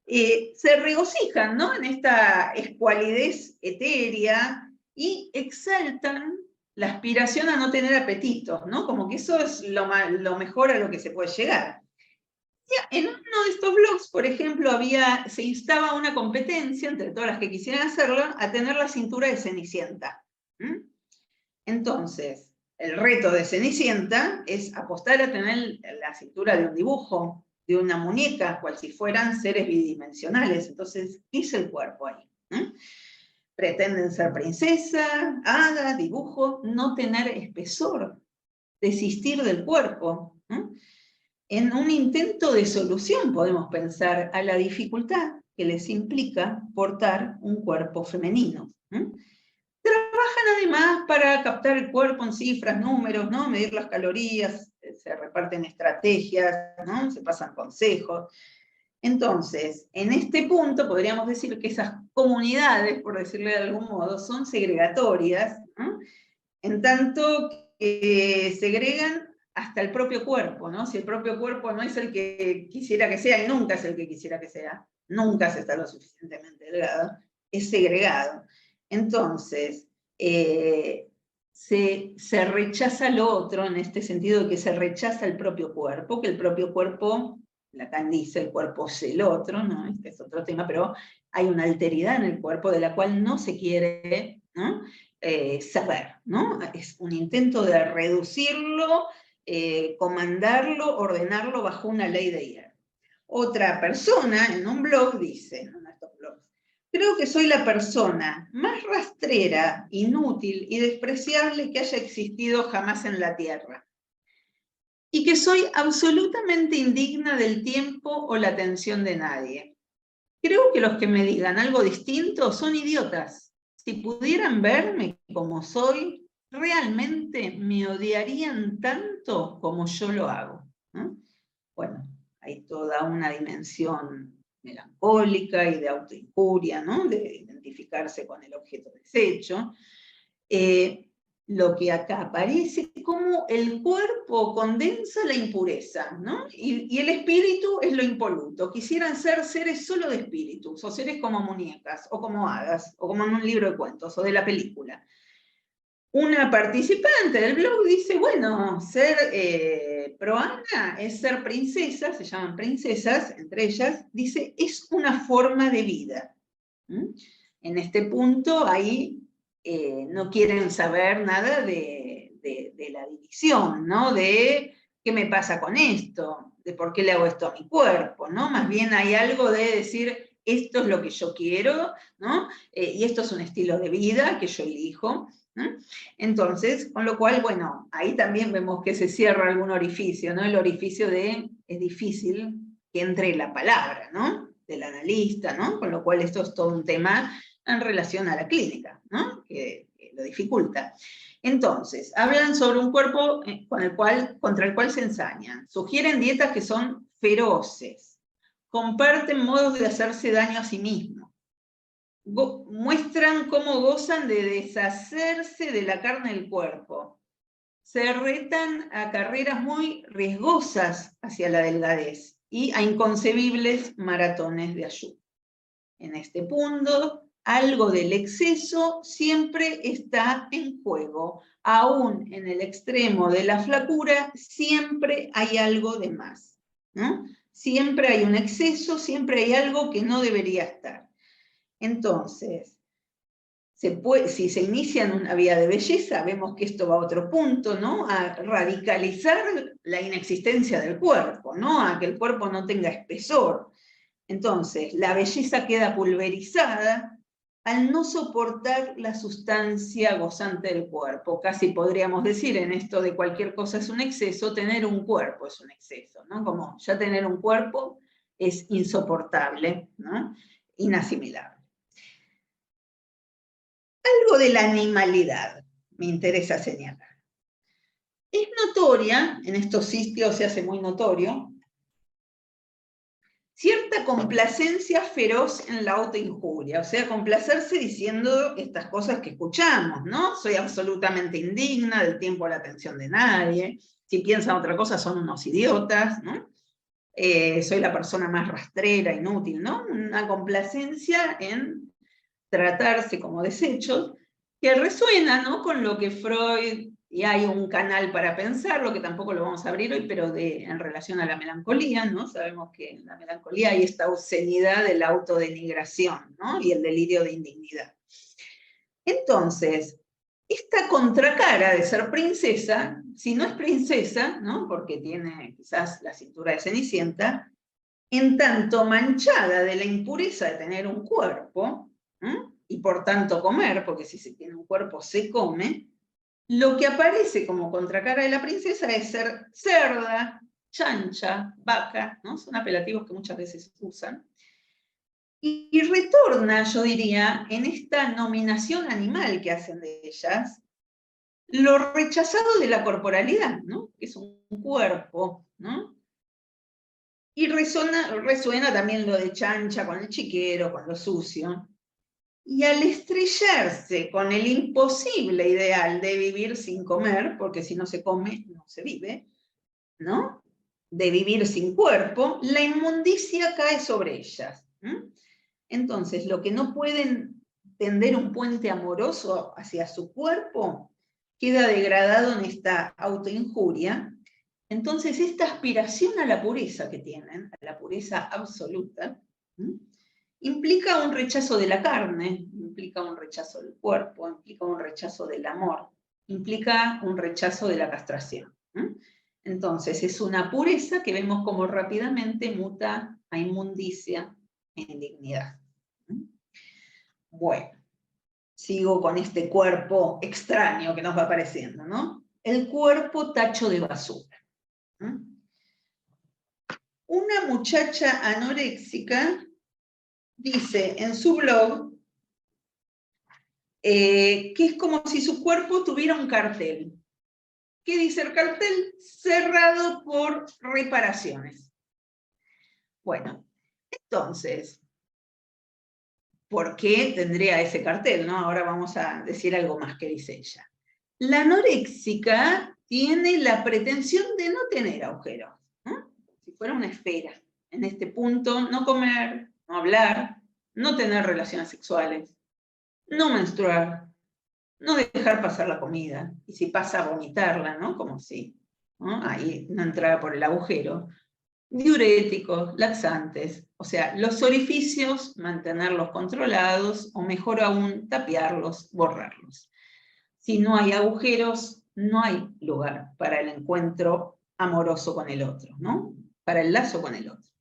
Se regocijan, ¿no? En esta escualidez etérea y exaltan la aspiración a no tener apetitos, ¿no? Como que eso es lo mejor a lo que se puede llegar. En uno de estos blogs, por ejemplo, se instaba una competencia entre todas las que quisieran hacerlo a tener la cintura de Cenicienta. Entonces, el reto de Cenicienta es apostar a tener la cintura de un dibujo, de una muñeca, cual si fueran seres bidimensionales. Entonces, ¿qué es el cuerpo ahí? Pretenden ser princesa, hada, dibujo, no tener espesor. desistir del cuerpo, ¿no? En un intento de solución podemos pensar a la dificultad que les implica portar un cuerpo femenino. Trabajan además para captar el cuerpo en cifras, números, ¿no? Medir las calorías, se reparten estrategias, ¿no? Se pasan consejos. Entonces, en este punto podríamos decir que esas comunidades, por decirlo de algún modo, son segregatorias, ¿no? En tanto que segregan hasta el propio cuerpo, ¿no? Si el propio cuerpo no es el que quisiera que sea, y nunca es el que quisiera que sea, nunca se está lo suficientemente delgado, es segregado. Entonces, se rechaza lo otro, en este sentido de que se rechaza el propio cuerpo, que el propio cuerpo, Lacan dice, el cuerpo es el otro, ¿no? Este es otro tema, pero hay una alteridad en el cuerpo de la cual no se quiere, ¿no? Saber, ¿no? Es un intento de reducirlo, comandarlo, ordenarlo bajo una ley de hierro. Otra persona en un blog dice, en uno de estos blogs, creo que soy la persona más rastrera, inútil y despreciable que haya existido jamás en la Tierra. Y que soy absolutamente indigna del tiempo o la atención de nadie. Creo que los que me digan algo distinto son idiotas. Si pudieran verme como soy, realmente me odiarían tanto como yo lo hago, ¿no? Bueno, hay toda una dimensión melancólica y de autoinjuria, ¿no? De identificarse con el objeto deshecho. Lo que acá aparece como el cuerpo condensa la impureza, ¿no? Y el espíritu es lo impoluto. Quisieran ser seres solo de espíritus, o seres como muñecas, o como hadas, o como en un libro de cuentos, o de la película. Una participante del blog dice, bueno, ser proana es ser princesa, se llaman princesas, entre ellas, dice, es una forma de vida. En este punto, ahí no quieren saber nada de la división, ¿no? De qué me pasa con esto, de por qué le hago esto a mi cuerpo, ¿no? Más bien hay algo de decir, esto es lo que yo quiero, ¿no? Y esto es un estilo de vida que yo elijo, ¿no? Entonces, con lo cual, bueno, ahí también vemos que se cierra algún orificio, ¿no? El orificio de, es difícil que entre la palabra, ¿no? Del analista, ¿no? Con lo cual esto es todo un tema en relación a la clínica, ¿no? Que lo dificulta. Entonces, hablan sobre un cuerpo contra el cual se ensañan, sugieren dietas que son feroces, comparten modos de hacerse daño a sí mismos, muestran cómo gozan de deshacerse de la carne del cuerpo, se retan a carreras muy riesgosas hacia la delgadez y a inconcebibles maratones de ayuno. En este punto, algo del exceso siempre está en juego. Aún en el extremo de la flacura, siempre hay algo de más, ¿no? Siempre hay un exceso, siempre hay algo que no debería estar. Entonces, si se inicia en una vía de belleza, vemos que esto va a otro punto, ¿no? A radicalizar la inexistencia del cuerpo, ¿no? A que el cuerpo no tenga espesor. Entonces, la belleza queda pulverizada al no soportar la sustancia gozante del cuerpo. Casi podríamos decir, en esto de cualquier cosa es un exceso, tener un cuerpo es un exceso, ¿no? Como ya tener un cuerpo es insoportable, ¿no? Inasimilable. Algo de la animalidad me interesa señalar. Es notoria, en estos sitios se hace muy notorio, cierta complacencia feroz en la autoinjuria, o sea, complacerse diciendo estas cosas que escuchamos, ¿no? Soy absolutamente indigna del tiempo a la atención de nadie, si piensan otra cosa son unos idiotas, ¿no? Soy la persona más rastrera, inútil, ¿no? Una complacencia en tratarse como desechos, que resuena, ¿no? Con lo que Freud, y hay un canal para pensarlo, que tampoco lo vamos a abrir hoy, pero en relación a la melancolía, ¿no? Sabemos que en la melancolía hay esta obscenidad de la autodenigración, ¿no? Y el delirio de indignidad. Entonces, esta contracara de ser princesa, si no es princesa, ¿no? Porque tiene quizás la cintura de Cenicienta, en tanto manchada de la impureza de tener un cuerpo, y por tanto comer, porque si se tiene un cuerpo se come, Lo que aparece como contracara de la princesa es ser cerda, chancha, vaca, ¿no? Son apelativos que muchas veces usan. Y retorna, yo diría, en esta nominación animal que hacen de ellas, lo rechazado de la corporalidad, ¿no? Que es un cuerpo, ¿no? Y resuena también lo de chancha con el chiquero, con lo sucio. Y al estrellarse con el imposible ideal de vivir sin comer, porque si no se come, no se vive, ¿no? De vivir sin cuerpo, la inmundicia cae sobre ellas. Entonces, lo que no pueden tender un puente amoroso hacia su cuerpo, queda degradado en esta autoinjuria. Entonces, esta aspiración a la pureza que tienen, a la pureza absoluta, implica un rechazo de la carne, implica un rechazo del cuerpo, implica un rechazo del amor, implica un rechazo de la castración. Entonces, es una pureza que vemos como rápidamente muta a inmundicia e indignidad. Bueno, sigo con este cuerpo extraño que nos va apareciendo, ¿no? El cuerpo tacho de basura. Una muchacha anoréxica dice en su blog que es como si su cuerpo tuviera un cartel. ¿Qué dice el cartel? Cerrado por reparaciones. Bueno, entonces, ¿por qué tendría ese cartel? ¿No? Ahora vamos a decir algo más que dice ella. La anoréxica tiene la pretensión de no tener agujeros, ¿no? Si fuera una esfera. En este punto, no comer, no hablar, no tener relaciones sexuales, no menstruar, no dejar pasar la comida, y si pasa, vomitarla, ¿no? Como si, ¿no? Ahí no entrara por el agujero. Diuréticos, laxantes, o sea, los orificios, mantenerlos controlados, o mejor aún, tapiarlos, borrarlos. Si no hay agujeros, no hay lugar para el encuentro amoroso con el otro, ¿no? Para el lazo con el otro.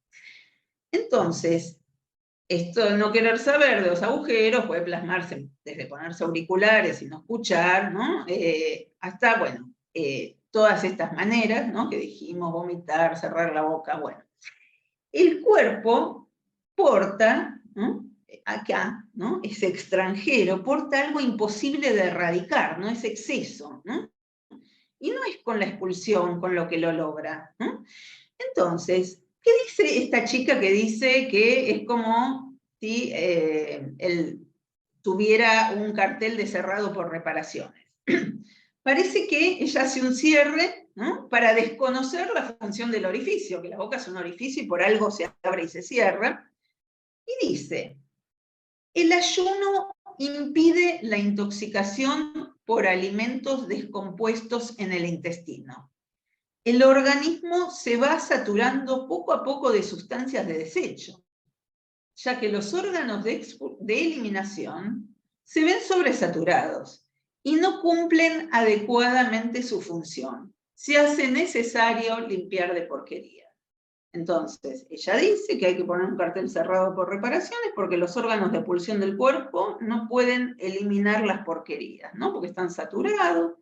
Entonces, esto de no querer saber de los agujeros puede plasmarse desde ponerse auriculares y no escuchar, ¿no? Hasta, bueno, todas estas maneras, ¿no? Que dijimos, vomitar, cerrar la boca, bueno. El cuerpo porta, ¿no? Acá, ¿no? Es extranjero, porta algo imposible de erradicar, ¿no? Es exceso, ¿no? Y no es con la expulsión con lo que lo logra, ¿no? Entonces, ¿qué dice esta chica que dice que es como si él tuviera un cartel de cerrado por reparaciones? Parece que ella hace un cierre, ¿no? Para desconocer la función del orificio, que la boca es un orificio y por algo se abre y se cierra. Y dice, el ayuno impide la intoxicación por alimentos descompuestos en el intestino. El organismo se va saturando poco a poco de sustancias de desecho, ya que los órganos de eliminación se ven sobresaturados y no cumplen adecuadamente su función. Se hace necesario limpiar de porquería. Entonces, ella dice que hay que poner un cartel cerrado por reparaciones porque los órganos de pulsión del cuerpo no pueden eliminar las porquerías, ¿no? Porque están saturados.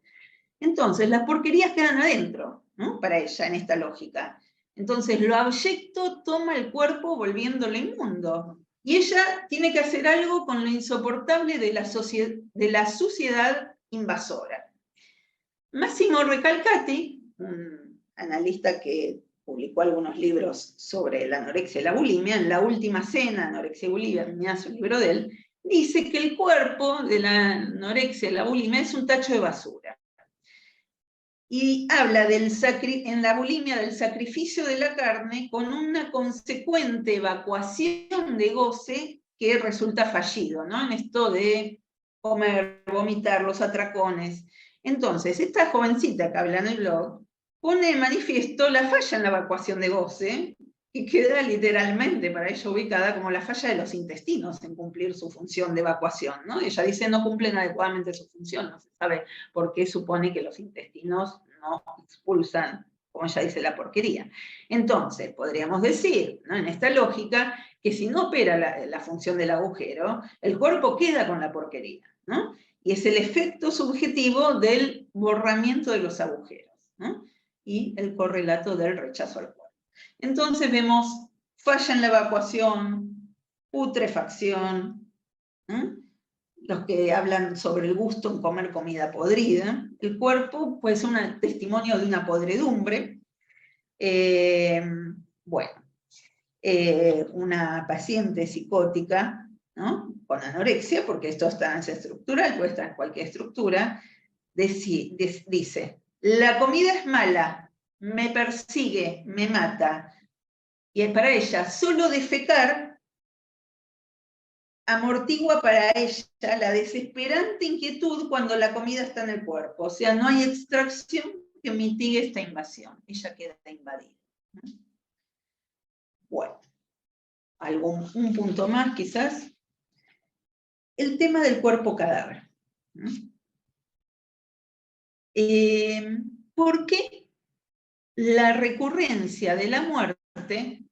Entonces, las porquerías quedan adentro, ¿no? Para ella, en esta lógica. Entonces, lo abyecto toma el cuerpo volviéndolo inmundo. Y ella tiene que hacer algo con lo insoportable de la suciedad invasora. Massimo Recalcati, un analista que publicó algunos libros sobre la anorexia y la bulimia, en La Última Cena, Anorexia y Bulimia, es un libro de él, dice que el cuerpo de la anorexia y la bulimia es un tacho de basura. Y habla en la bulimia del sacrificio de la carne con una consecuente evacuación de goce que resulta fallido, ¿no? En esto de comer, vomitar, los atracones. Entonces, esta jovencita que habla en el blog pone de manifiesto la falla en la evacuación de goce, que queda literalmente para ella ubicada como la falla de los intestinos en cumplir su función de evacuación, ¿no? Ella dice no cumplen adecuadamente su función, no se sabe por qué supone que los intestinos no expulsan, como ella dice, la porquería. Entonces, podríamos decir, ¿no? En esta lógica, que si no opera la función del agujero, el cuerpo queda con la porquería, ¿no? Y es el efecto subjetivo del borramiento de los agujeros, ¿no? Y el correlato del rechazo al cuerpo. Entonces vemos falla en la evacuación, putrefacción, ¿no? Los que hablan sobre el gusto en comer comida podrida. El cuerpo puede ser un testimonio de una podredumbre. Una paciente psicótica, ¿no? Con anorexia, porque esto está en esa estructural, puede estar en cualquier estructura, dice, la comida es mala, me persigue, me mata, y para ella solo defecar amortigua para ella la desesperante inquietud cuando la comida está en el cuerpo, o sea, no hay extracción que mitigue esta invasión, ella queda invadida. Bueno, un punto más quizás. El tema del cuerpo cadáver. ¿Por qué la recurrencia de la muerte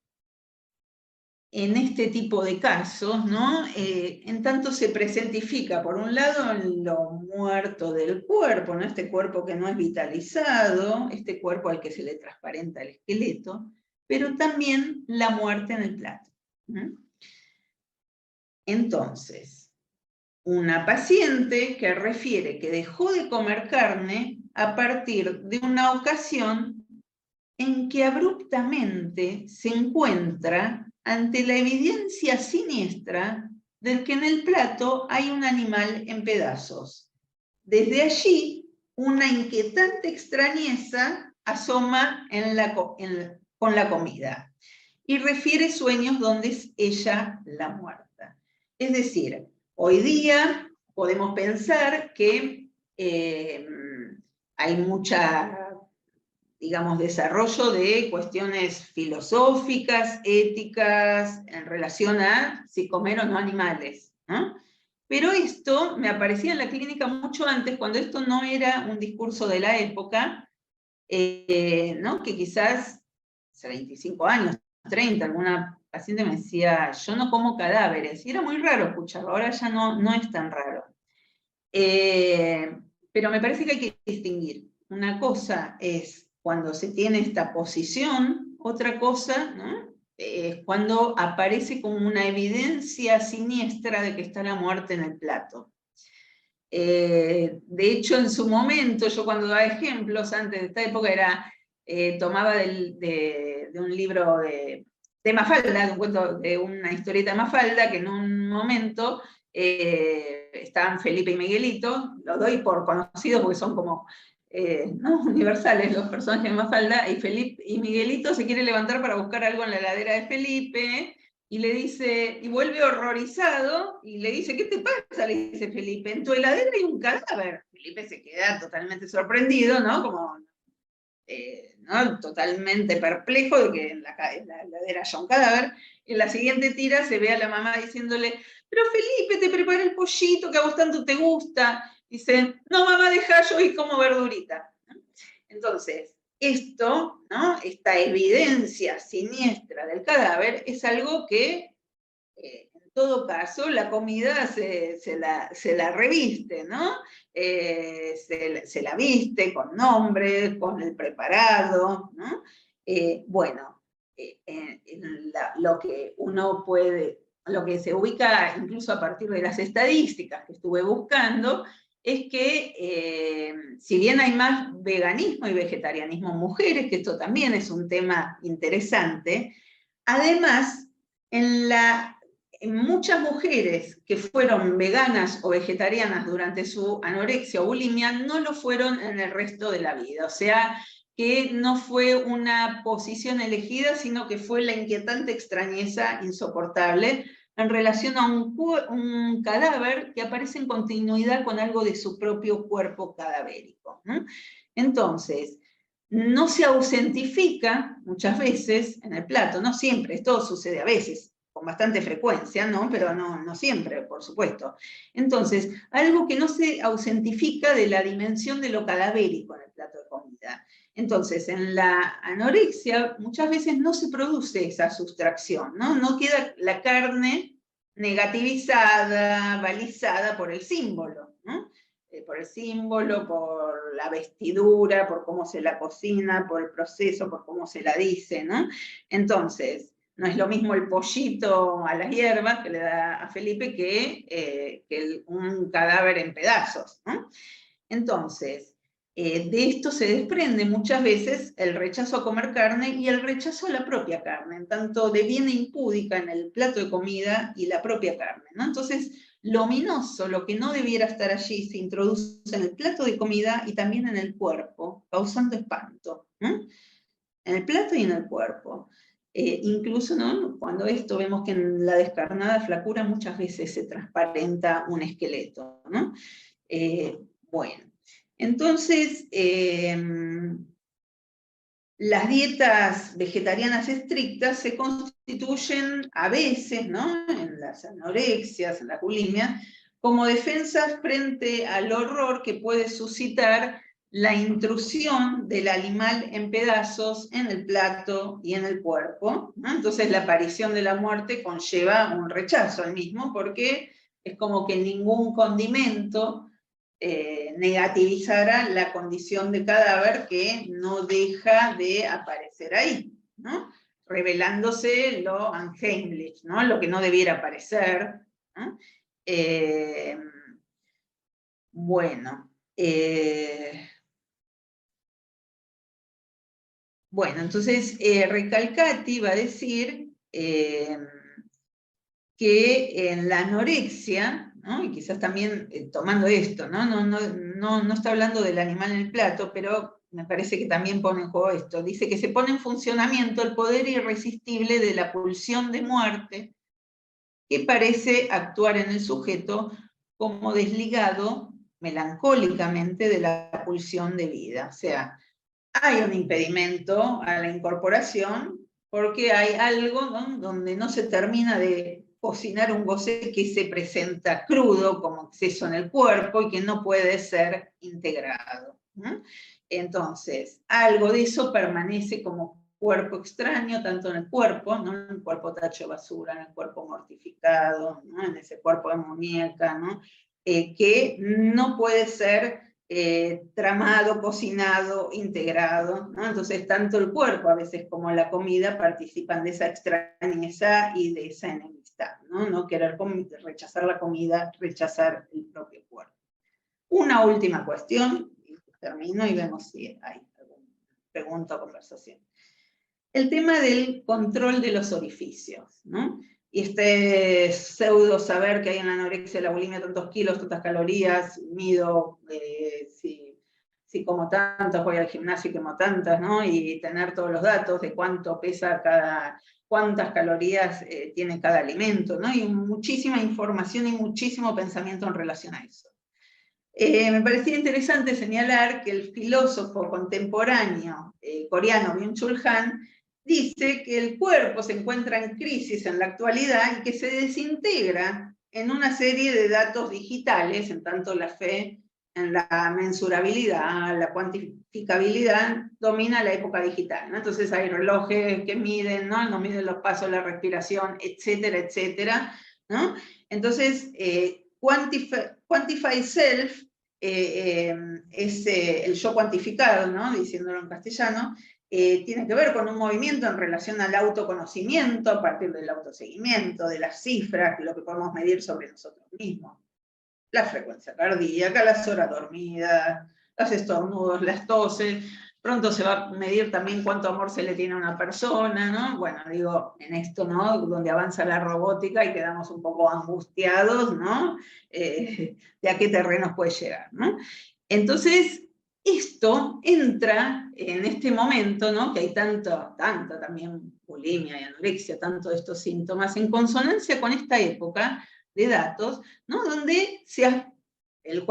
en este tipo de casos, ¿no? En tanto se presentifica, por un lado, en lo muerto del cuerpo, ¿no? Este cuerpo que no es vitalizado, este cuerpo al que se le transparenta el esqueleto, pero también la muerte en el plato. Entonces, una paciente que refiere que dejó de comer carne a partir de una ocasión en que abruptamente se encuentra ante la evidencia siniestra de que en el plato hay un animal en pedazos. Desde allí, una inquietante extrañeza asoma con la comida y refiere sueños donde es ella la muerta. Es decir, hoy día podemos pensar que hay mucha, digamos, desarrollo de cuestiones filosóficas, éticas, en relación a si comer o no animales, ¿no? Pero esto me aparecía en la clínica mucho antes, cuando esto no era un discurso de la época, ¿no? Que quizás hace 25 años, 30, alguna paciente me decía, yo no como cadáveres, y era muy raro escucharlo, ahora ya no es tan raro. Pero me parece que hay que distinguir. Una cosa es cuando se tiene esta posición, otra cosa, ¿no? Es cuando aparece como una evidencia siniestra de que está la muerte en el plato. De hecho, en su momento, yo cuando daba ejemplos, antes de esta época, tomaba de un libro de Mafalda, de un cuento, de una historieta de Mafalda, que en un momento estaban Felipe y Miguelito, lo doy por conocidos porque son como ¿no? universales los personajes de Mafalda, y Felipe y Miguelito se quiere levantar para buscar algo en la heladera de Felipe, y le dice, y vuelve horrorizado, y le dice, ¿qué te pasa? Le dice Felipe, en tu heladera hay un cadáver. Felipe se queda totalmente sorprendido, ¿no? Como, ¿no? Totalmente perplejo de que en la heladera haya un cadáver. En la siguiente tira se ve a la mamá diciéndole, pero Felipe, te preparé el pollito que a vos tanto te gusta. Dice, no mamá, dejá, yo y como verdurita. Entonces, esto, ¿no? Esta evidencia siniestra del cadáver es algo que, en todo caso, la comida se la reviste, ¿no? Se la viste con nombre, con el preparado, ¿no? Lo que uno puede, lo que se ubica incluso a partir de las estadísticas que estuve buscando, es que si bien hay más veganismo y vegetarianismo en mujeres, que esto también es un tema interesante, además, en muchas mujeres que fueron veganas o vegetarianas durante su anorexia o bulimia, no lo fueron en el resto de la vida. O sea, que no fue una posición elegida, sino que fue la inquietante extrañeza insoportable en relación a un cadáver que aparece en continuidad con algo de su propio cuerpo cadavérico. Entonces, no se ausentifica muchas veces en el plato, no siempre, esto sucede a veces, con bastante frecuencia, ¿no? Pero no siempre, por supuesto. Entonces, algo que no se ausentifica de la dimensión de lo cadavérico en el plato de comida. Entonces, en la anorexia muchas veces no se produce esa sustracción, ¿no? No queda la carne negativizada, balizada por el símbolo, ¿no? por el símbolo, por la vestidura, por cómo se la cocina, por el proceso, por cómo se la dice, ¿no? Entonces, no es lo mismo el pollito a las hierbas que le da a Felipe que un cadáver en pedazos, ¿no? Entonces, de esto se desprende muchas veces el rechazo a comer carne y el rechazo a la propia carne, en tanto deviene impúdica en el plato de comida y la propia carne, ¿no? Entonces, lo ominoso, lo que no debiera estar allí, se introduce en el plato de comida y también en el cuerpo, causando espanto, ¿no? En el plato y en el cuerpo. Incluso, ¿no? Cuando esto vemos que en la descarnada flacura muchas veces se transparenta un esqueleto, ¿no? Bueno, entonces, las dietas vegetarianas estrictas se constituyen a veces, ¿no? En las anorexias, en la bulimia, como defensas frente al horror que puede suscitar la intrusión del animal en pedazos en el plato y en el cuerpo, ¿no? Entonces la aparición de la muerte conlleva un rechazo al mismo, porque es como que ningún condimento negativizara la condición de cadáver que no deja de aparecer ahí, ¿no? Revelándose lo unheimlich, ¿no? Lo que no debiera aparecer, ¿no? Bueno, entonces Recalcati va a decir que en la anorexia, ¿no? Y quizás también tomando esto, no está hablando del animal en el plato, pero me parece que también pone en juego esto. Dice que se pone en funcionamiento el poder irresistible de la pulsión de muerte que parece actuar en el sujeto como desligado melancólicamente de la pulsión de vida. O sea, hay un impedimento a la incorporación porque hay algo, ¿no? Donde no se termina de cocinar un goce que se presenta crudo como exceso en el cuerpo y que no puede ser integrado, ¿no? Entonces, algo de eso permanece como cuerpo extraño, tanto en el cuerpo, ¿no? En el cuerpo tacho de basura, en el cuerpo mortificado, ¿no? En ese cuerpo de muñeca, ¿no? Que no puede ser tramado, cocinado, integrado, ¿no? Entonces tanto el cuerpo a veces como la comida participan de esa extrañeza y de esa enemistad, ¿no? No querer rechazar la comida, rechazar el propio cuerpo. Una última cuestión, y termino y vemos si hay alguna pregunta o conversación. El tema del control de los orificios, ¿no? Y este pseudo saber que hay en la anorexia y la bulimia tantos kilos, tantas calorías, mido, si como tantas, voy al gimnasio y quemo tantas, ¿no? Y tener todos los datos de cuánto pesa cuántas calorías tiene cada alimento, ¿no? Y muchísima información y muchísimo pensamiento en relación a eso. Me parecía interesante señalar que el filósofo contemporáneo coreano Byung-Chul Han dice que el cuerpo se encuentra en crisis en la actualidad y que se desintegra en una serie de datos digitales, en tanto la fe en la mensurabilidad, la cuantificabilidad, domina la época digital, ¿no? Entonces hay relojes que miden, ¿no? No miden los pasos, la respiración, etcétera, etcétera, ¿no? Entonces, Quantify Self es el yo cuantificado, ¿no? Diciéndolo en castellano, tiene que ver con un movimiento en relación al autoconocimiento a partir del autoseguimiento, de las cifras, lo que podemos medir sobre nosotros mismos. La frecuencia cardíaca, las horas dormidas, los estornudos, las toses. Pronto se va a medir también cuánto amor se le tiene a una persona, ¿no? Bueno, digo, en esto, ¿no? Donde avanza la robótica y quedamos un poco angustiados, ¿no? De a qué terrenos puede llegar, ¿no? Entonces, esto entra en este momento, ¿no? Que hay tanto también bulimia y anorexia, tanto de estos síntomas, en consonancia con esta época de datos, ¿no? Donde el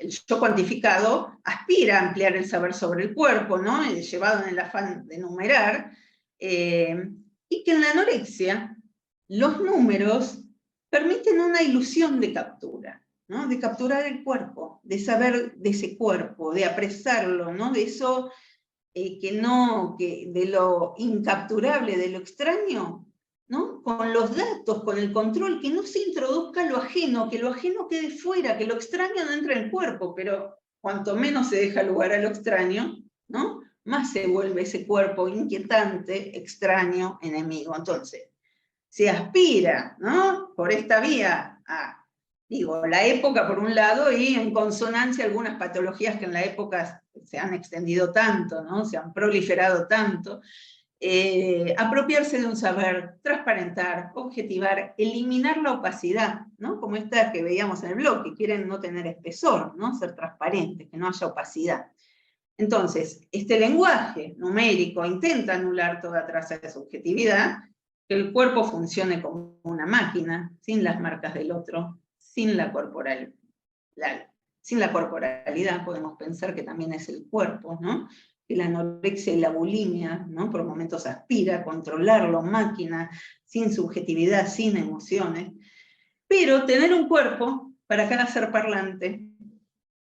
yo cuantificado aspira a ampliar el saber sobre el cuerpo, ¿no? Llevado en el afán de numerar, y que en la anorexia los números permiten una ilusión de captura, ¿no? De capturar el cuerpo, de saber de ese cuerpo, de apresarlo, ¿no? De eso que de lo incapturable, de lo extraño, ¿no? con los datos, con el control, que no se introduzca lo ajeno, que lo ajeno quede fuera, que lo extraño no entre en el cuerpo, pero cuanto menos se deja lugar a lo extraño, ¿no? Más se vuelve ese cuerpo inquietante, extraño, enemigo. Entonces, se aspira, ¿no? Por esta vía a, digo, la época por un lado y en consonancia algunas patologías que en la época se han extendido tanto, ¿no? Se han proliferado tanto. Apropiarse de un saber, transparentar, objetivar, eliminar la opacidad, ¿no? Como esta que veíamos en el blog, que quieren no tener espesor, ¿no? Ser transparentes, que no haya opacidad. Entonces, este lenguaje numérico intenta anular toda traza de subjetividad, que el cuerpo funcione como una máquina, sin las marcas del otro, sin la corporalidad. Sin la corporalidad podemos pensar que también es el cuerpo, ¿no? Que la anorexia y la bulimia, ¿no? Por momentos aspira a controlarlo, máquina, sin subjetividad, sin emociones. Pero tener un cuerpo para cada ser parlante,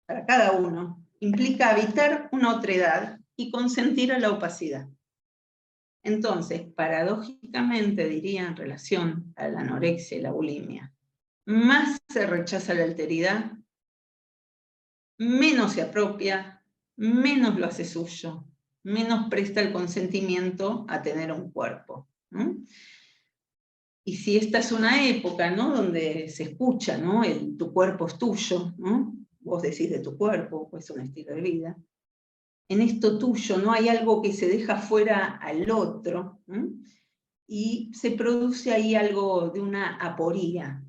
para cada uno, implica habitar una otredad y consentir a la opacidad. Entonces, paradójicamente, diría en relación a la anorexia y la bulimia, más se rechaza la alteridad, menos se apropia, menos lo hace suyo, menos presta el consentimiento a tener un cuerpo. Y si esta es una época, ¿no? Donde se escucha, ¿no? Tu cuerpo es tuyo, ¿no? Vos decís de tu cuerpo, pues es un estilo de vida. En esto tuyo no hay algo que se deja fuera al otro, y se produce ahí algo de una aporía,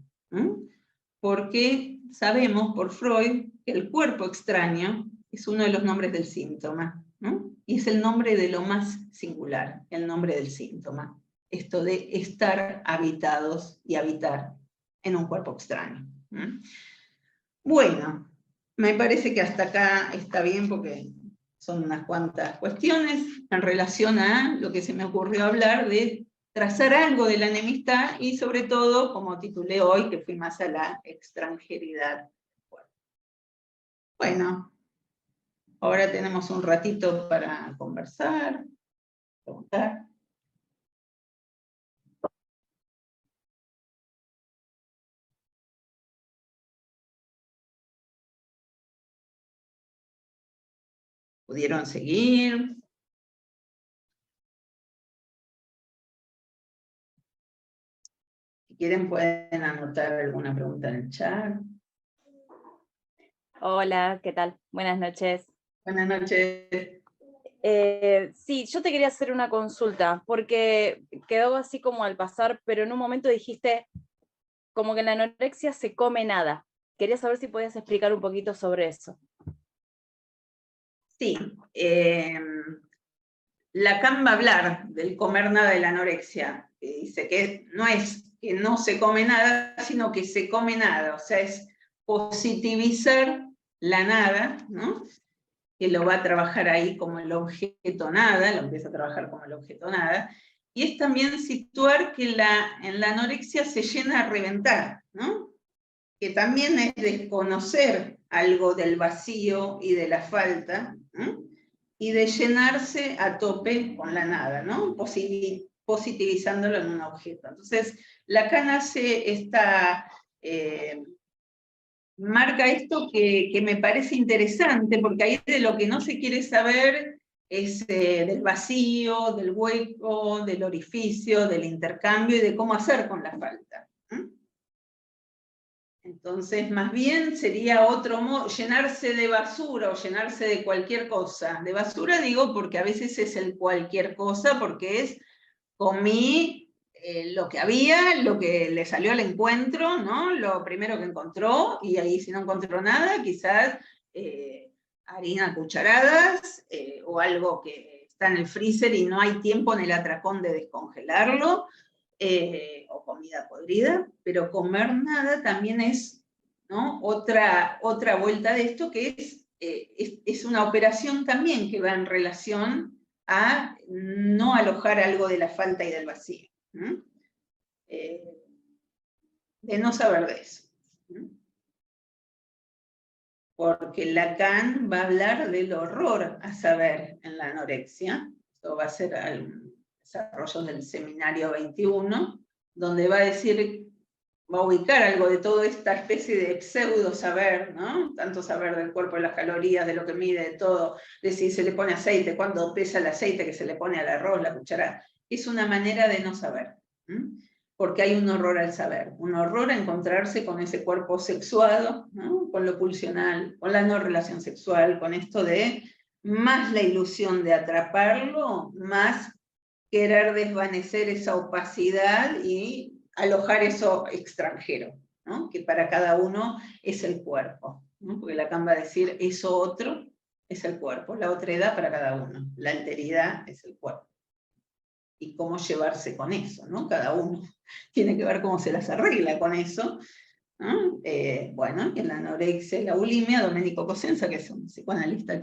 porque sabemos por Freud que el cuerpo extraño es uno de los nombres del síntoma, y es el nombre de lo más singular, el nombre del síntoma, esto de estar habitados y habitar en un cuerpo extraño. Bueno, me parece que hasta acá está bien porque son unas cuantas cuestiones en relación a lo que se me ocurrió hablar de trazar algo de la enemistad y sobre todo, como titulé hoy, que fui más a la extranjeridad. Bueno, ahora tenemos un ratito para conversar, preguntar. ¿Pudieron seguir? Si quieren pueden anotar alguna pregunta en el chat. Hola, ¿qué tal? Buenas noches. Buenas noches. Sí, yo te quería hacer una consulta, porque quedó así como al pasar, pero en un momento dijiste como que en la anorexia se come nada. Quería saber si podías explicar un poquito sobre eso. Sí, Lacan va a hablar del comer nada de la anorexia. Dice que no es que no se come nada, sino que se come nada. O sea, es positivizar la nada, ¿no? Que lo va a trabajar ahí como el objeto nada, lo empieza a trabajar como el objeto nada. Y es también situar que en la anorexia se llena a reventar, ¿no? Que también es desconocer algo del vacío y de la falta, ¿no? Y de llenarse a tope con la nada, ¿no? Positivizándolo en un objeto. Entonces, Lacan hace esta, marca esto que me parece interesante, porque ahí de lo que no se quiere saber es del vacío, del hueco, del orificio, del intercambio y de cómo hacer con la falta. Entonces, más bien sería otro modo, llenarse de basura o llenarse de cualquier cosa. De basura digo porque a veces es el cualquier cosa, porque es comí lo que había, lo que le salió al encuentro, ¿no? Lo primero que encontró, y ahí si no encontró nada, quizás harina a cucharadas, o algo que está en el freezer y no hay tiempo en el atracón de descongelarlo, o comida podrida, pero comer nada también es, ¿no? otra vuelta de esto, que es una operación también que va en relación a no alojar algo de la falta y del vacío. De no saber de eso. Porque Lacan va a hablar del horror a saber en la anorexia. Esto va a ser al desarrollo del seminario 21, donde va a decir, va a ubicar algo de toda esta especie de pseudo saber, ¿no? Tanto saber del cuerpo, de las calorías, de lo que mide, de todo, de si se le pone aceite, cuánto pesa el aceite que se le pone al arroz, la cuchara. Es una manera de no saber, porque hay un horror al saber, un horror a encontrarse con ese cuerpo sexuado, ¿no? Con lo pulsional, con la no relación sexual, con esto de más la ilusión de atraparlo, más querer desvanecer esa opacidad y alojar eso extranjero, ¿no? Que para cada uno es el cuerpo, ¿no? Porque Lacan va a decir, eso otro es el cuerpo, la otredad para cada uno, la alteridad es el cuerpo. Y cómo llevarse con eso, ¿no? Cada uno tiene que ver cómo se las arregla con eso, ¿no? Bueno, en la anorexia y la bulimia, Domenico Cosenza, que es un psicoanalista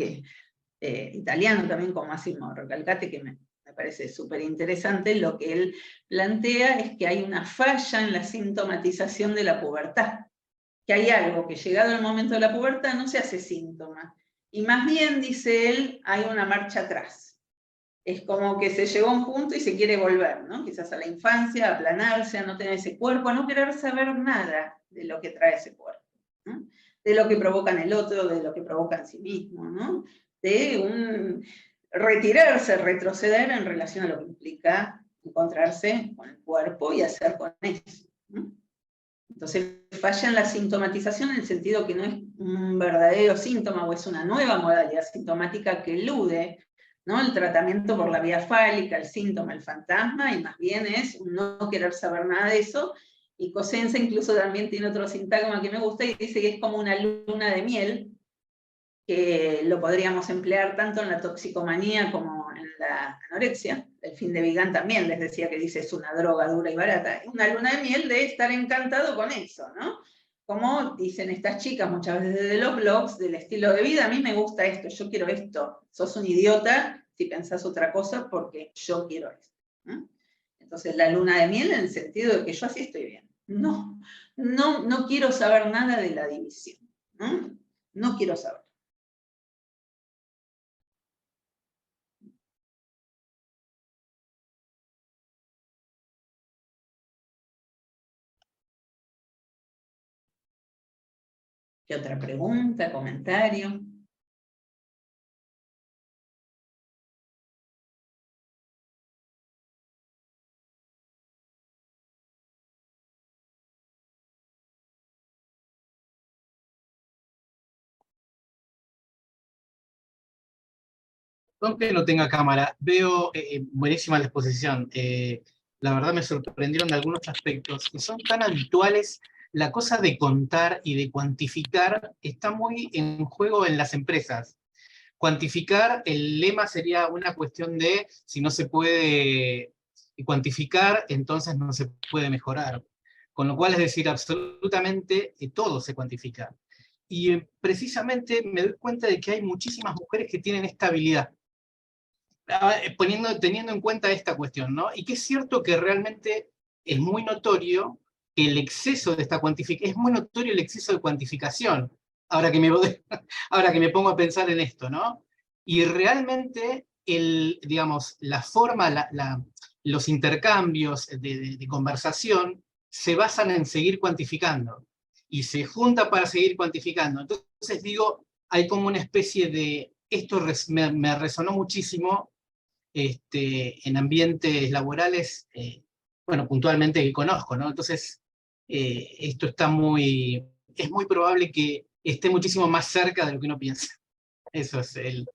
italiano también, con Massimo Recalcati, que me parece súper interesante, lo que él plantea es que hay una falla en la sintomatización de la pubertad, que hay algo que llegado el momento de la pubertad no se hace síntoma, y más bien, dice él, hay una marcha atrás. Es como que se llegó a un punto y se quiere volver, ¿no? Quizás a la infancia, a aplanarse, a no tener ese cuerpo, a no querer saber nada de lo que trae ese cuerpo, ¿no? De lo que provoca en el otro, de lo que provoca en sí mismo, ¿no? De un retirarse, retroceder en relación a lo que implica encontrarse con el cuerpo y hacer con eso, ¿no? Entonces falla en la sintomatización en el sentido que no es un verdadero síntoma o es una nueva modalidad sintomática que elude, ¿no? El tratamiento por la vía fálica, el síntoma, el fantasma, y más bien es no querer saber nada de eso. Y Cosenza incluso también tiene otro sintagma que me gusta y dice que es como una luna de miel, que lo podríamos emplear tanto en la toxicomanía como en la anorexia. El fin de Vigan también les decía que dice es una droga dura y barata. Una luna de miel de estar encantado con eso, ¿no? Como dicen estas chicas muchas veces desde los blogs, del estilo de vida, a mí me gusta esto, yo quiero esto. Sos un idiota si pensás otra cosa porque yo quiero esto, ¿no? Entonces la luna de miel en el sentido de que yo así estoy bien. No quiero saber nada de la división, ¿no? No quiero saber. ¿Qué otra pregunta, comentario? Aunque no tenga cámara, veo buenísima la exposición. La verdad me sorprendieron de algunos aspectos que son tan habituales. La cosa de contar y de cuantificar está muy en juego en las empresas. Cuantificar, el lema sería una cuestión de si no se puede cuantificar, entonces no se puede mejorar. Con lo cual, es decir, absolutamente todo se cuantifica. Y precisamente me doy cuenta de que hay muchísimas mujeres que tienen esta habilidad, teniendo en cuenta esta cuestión, ¿no? Y que es cierto que realmente es muy notorio que el exceso de esta cuantificación, es muy notorio el exceso de cuantificación, ahora que me pongo a pensar en esto, ¿no? Y realmente, digamos, la forma, los intercambios de conversación se basan en seguir cuantificando, y se junta para seguir cuantificando. Entonces digo, hay como una especie de, esto me resonó muchísimo en ambientes laborales, bueno, puntualmente que conozco, ¿no? Entonces, esto es muy probable que esté muchísimo más cerca de lo que uno piensa. Eso es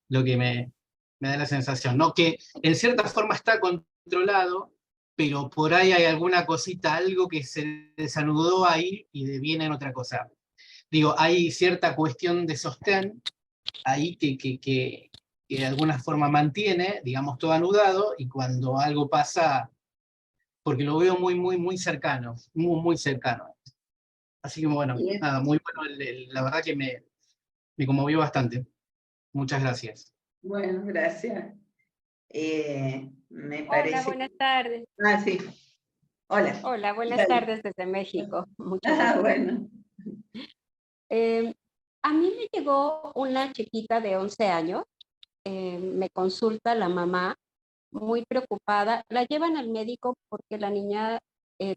lo que me da la sensación, ¿no? Que en cierta forma está controlado, pero por ahí hay alguna cosita, algo que se desanudó ahí y deviene en otra cosa. Digo, hay cierta cuestión de sostén ahí que de alguna forma mantiene, digamos, todo anudado, y cuando algo pasa, porque lo veo muy cercano, muy cercano. Así que bueno, Bien. nada, muy bueno, la verdad que me conmovió bastante. Muchas gracias. Bueno, gracias. Me Hola, parece... buenas tardes. Ah, sí. Hola. Hola, buenas Dale. tardes desde México. Mucho Ah, gusto. bueno. A mí me llegó una chiquita de 11 años, me consulta la mamá, muy preocupada. La llevan al médico porque la niña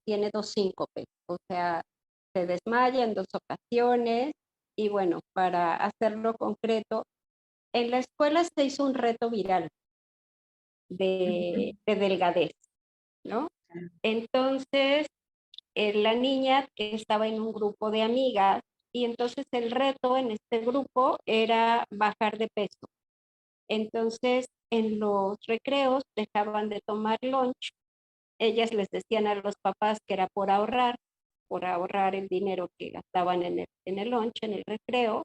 tiene 2 síncopes, o sea, se desmaya en 2 ocasiones, y bueno, para hacerlo concreto, en la escuela se hizo un reto viral de delgadez, ¿no? Entonces, la niña estaba en un grupo de amigas, y entonces el reto en este grupo era bajar de peso. Entonces, en los recreos dejaban de tomar lunch. Ellas les decían a los papás que era por ahorrar el dinero que gastaban en el lunch, en el recreo,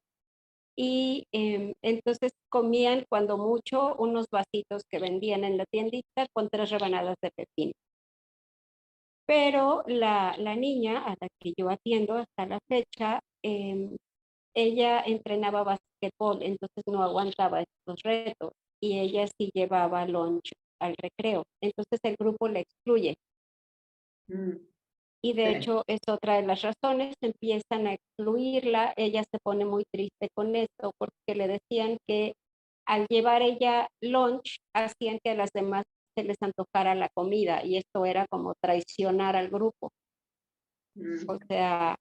y entonces comían cuando mucho unos vasitos que vendían en la tiendita con 3 rebanadas de pepino. Pero la niña a la que yo atiendo hasta la fecha, ella entrenaba basquetbol, entonces no aguantaba estos retos, y ella sí llevaba lunch al recreo. Entonces el grupo la excluye. Y de hecho es otra de las razones, empiezan a excluirla, ella se pone muy triste con esto, porque le decían que al llevar ella lunch, hacían que a las demás se les antojara la comida, y esto era como traicionar al grupo. O sea,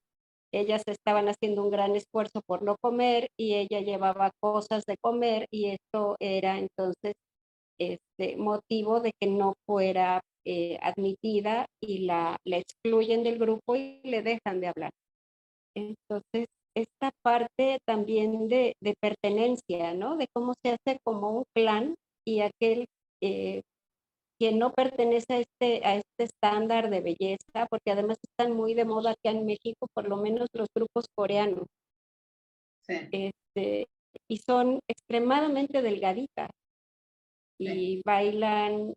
ellas estaban haciendo un gran esfuerzo por no comer, y ella llevaba cosas de comer, y esto era entonces motivo de que no fuera admitida, y la excluyen del grupo y le dejan de hablar. Entonces, esta parte también de pertenencia, ¿no? De cómo se hace como un clan, y aquel que no pertenece a este estándar de belleza, porque además están muy de moda acá en México, por lo menos los grupos coreanos. Sí. Y son extremadamente delgaditas, y Sí. bailan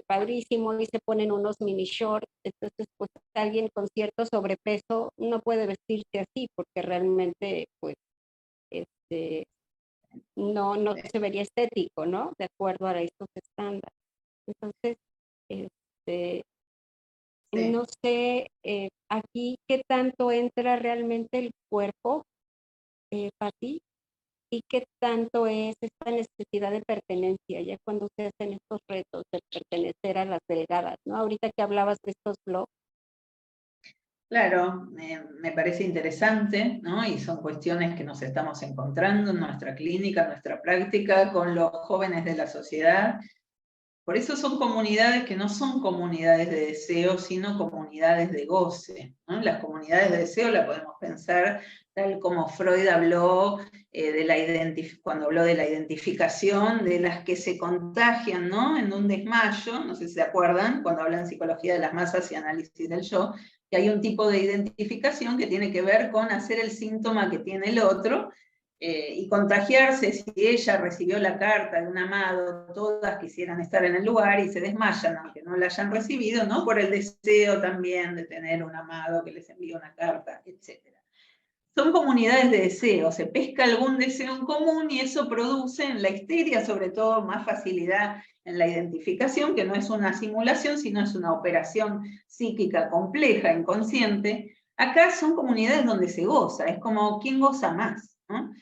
padrísimo, y se ponen unos mini shorts. Entonces, pues alguien con cierto sobrepeso no puede vestirse así, porque realmente pues no se vería estético, ¿no? De acuerdo a estos estándares. Entonces, no sé aquí qué tanto entra realmente el cuerpo, Pati, y qué tanto es esta necesidad de pertenencia, ya cuando se hacen estos retos de pertenecer a las delgadas, ¿no? Ahorita que hablabas de estos blogs. Claro, me parece interesante, ¿no? Y son cuestiones que nos estamos encontrando en nuestra clínica, en nuestra práctica, con los jóvenes de la sociedad. Por eso son comunidades que no son comunidades de deseo, sino comunidades de goce, ¿no? Las comunidades de deseo las podemos pensar tal como Freud habló cuando habló de la identificación, de las que se contagian, ¿no? En un desmayo, no sé si se acuerdan, cuando hablan en psicología de las masas y análisis del yo, que hay un tipo de identificación que tiene que ver con hacer el síntoma que tiene el otro, y contagiarse. Si ella recibió la carta de un amado, todas quisieran estar en el lugar y se desmayan, aunque no la hayan recibido, ¿no? Por el deseo también de tener un amado que les envíe una carta, etc. Son comunidades de deseo, se pesca algún deseo en común, y eso produce en la histeria, sobre todo, más facilidad en la identificación, que no es una simulación, sino es una operación psíquica compleja, inconsciente. Acá son comunidades donde se goza, es como quién goza más, ¿no?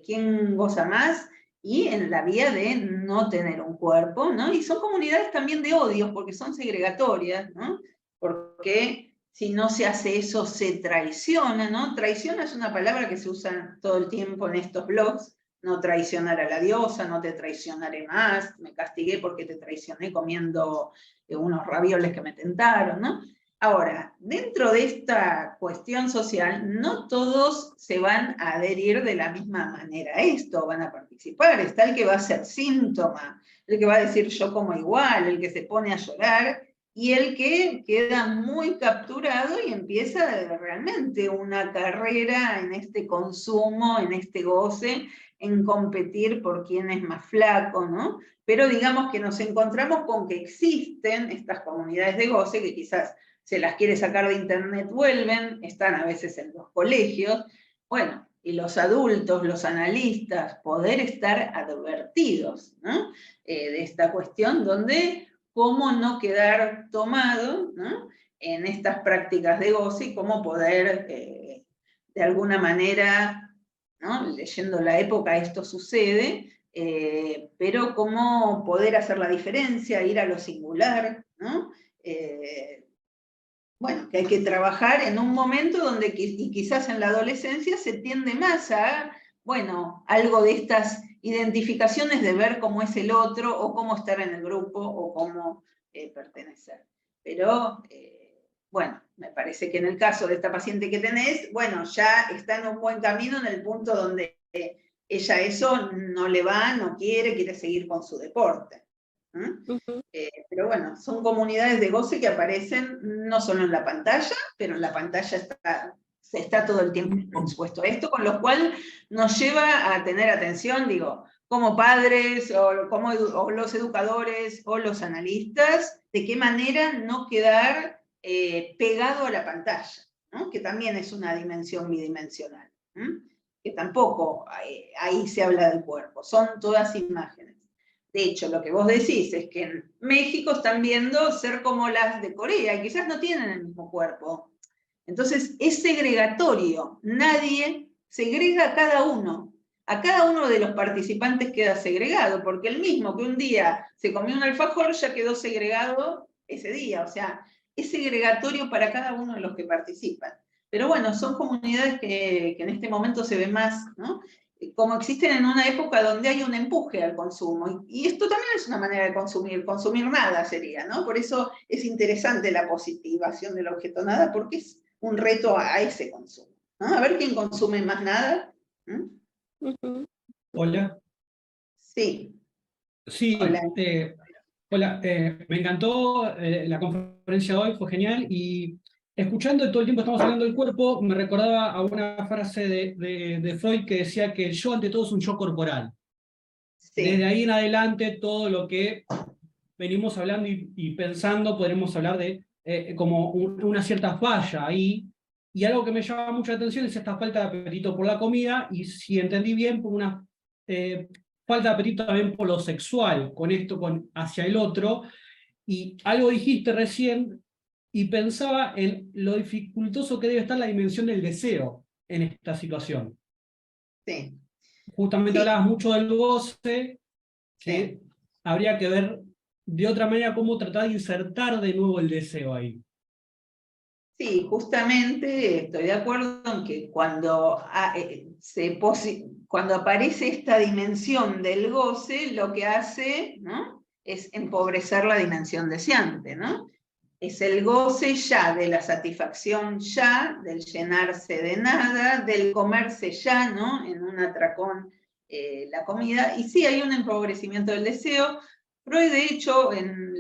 Quién goza más, y en la vía de no tener un cuerpo, ¿no? Y son comunidades también de odios, porque son segregatorias, ¿no? Porque si no se hace eso, se traiciona, ¿no? Traiciona es una palabra que se usa todo el tiempo en estos blogs. No traicionar a la diosa, no te traicionaré más, me castigué porque te traicioné comiendo unos ravioles que me tentaron, ¿no? Ahora, dentro de esta cuestión social, no todos se van a adherir de la misma manera a esto, van a participar. Está el que va a ser síntoma, el que va a decir yo como igual, el que se pone a llorar, y el que queda muy capturado y empieza realmente una carrera en este consumo, en este goce, en competir por quién es más flaco, ¿no? Pero digamos que nos encontramos con que existen estas comunidades de goce que quizás se las quiere sacar de internet, vuelven, están a veces en los colegios. Bueno, y los adultos, los analistas, poder estar advertidos, ¿no? De esta cuestión donde cómo no quedar tomado, ¿no? En estas prácticas de goce, y cómo poder, de alguna manera, ¿no? Leyendo la época esto sucede, pero cómo poder hacer la diferencia, ir a lo singular, ¿no? bueno, que hay que trabajar en un momento donde, y quizás en la adolescencia, se tiende más a, bueno, algo de estas identificaciones de ver cómo es el otro, o cómo estar en el grupo, o cómo pertenecer. Pero, bueno, me parece que en el caso de esta paciente que tenés, bueno, ya está en un buen camino en el punto donde ella eso no le va, no quiere seguir con su deporte. Pero bueno, son comunidades de goce que aparecen no solo en la pantalla, pero en la pantalla se está todo el tiempo expuesto a esto, con lo cual nos lleva a tener atención, digo, como padres, o los educadores, o los analistas, de qué manera no quedar pegado a la pantalla, ¿no? Que también es una dimensión bidimensional, que tampoco ahí se habla del cuerpo, son todas imágenes. De hecho, lo que vos decís es que en México están viendo ser como las de Corea, y quizás no tienen el mismo cuerpo. Entonces, es segregatorio. Nadie segrega a cada uno. A cada uno de los participantes queda segregado, porque el mismo que un día se comió un alfajor ya quedó segregado ese día. O sea, es segregatorio para cada uno de los que participan. Pero bueno, son comunidades que en este momento se ve más, ¿no? Como existen en una época donde hay un empuje al consumo. Y esto también es una manera de consumir nada sería, ¿no? Por eso es interesante la positivación del objeto nada, porque es un reto a ese consumo, ¿no? A ver quién consume más nada. Hola. Sí. Sí, hola. Hola, me encantó la conferencia de hoy, fue genial, y escuchando todo el tiempo estamos hablando del cuerpo, me recordaba a una frase de Freud que decía que el yo ante todo es un yo corporal. Sí. Desde ahí en adelante todo lo que venimos hablando y pensando, podremos hablar de como una cierta falla ahí, y algo que me llama mucha atención es esta falta de apetito por la comida, y si entendí bien, por una falta de apetito también por lo sexual, con esto, hacia el otro, y algo dijiste recién, y pensaba en lo dificultoso que debe estar la dimensión del deseo en esta situación. Sí. Justamente hablabas mucho del goce, que Sí. habría que ver de otra manera cómo tratar de insertar de nuevo el deseo ahí. Sí, justamente estoy de acuerdo en que cuando aparece esta dimensión del goce, lo que hace, ¿no?, es empobrecer la dimensión deseante, ¿no? Es el goce ya, de la satisfacción ya, del llenarse de nada, del comerse ya, ¿no?, en un atracón la comida, y sí hay un empobrecimiento del deseo. Freud, de hecho, en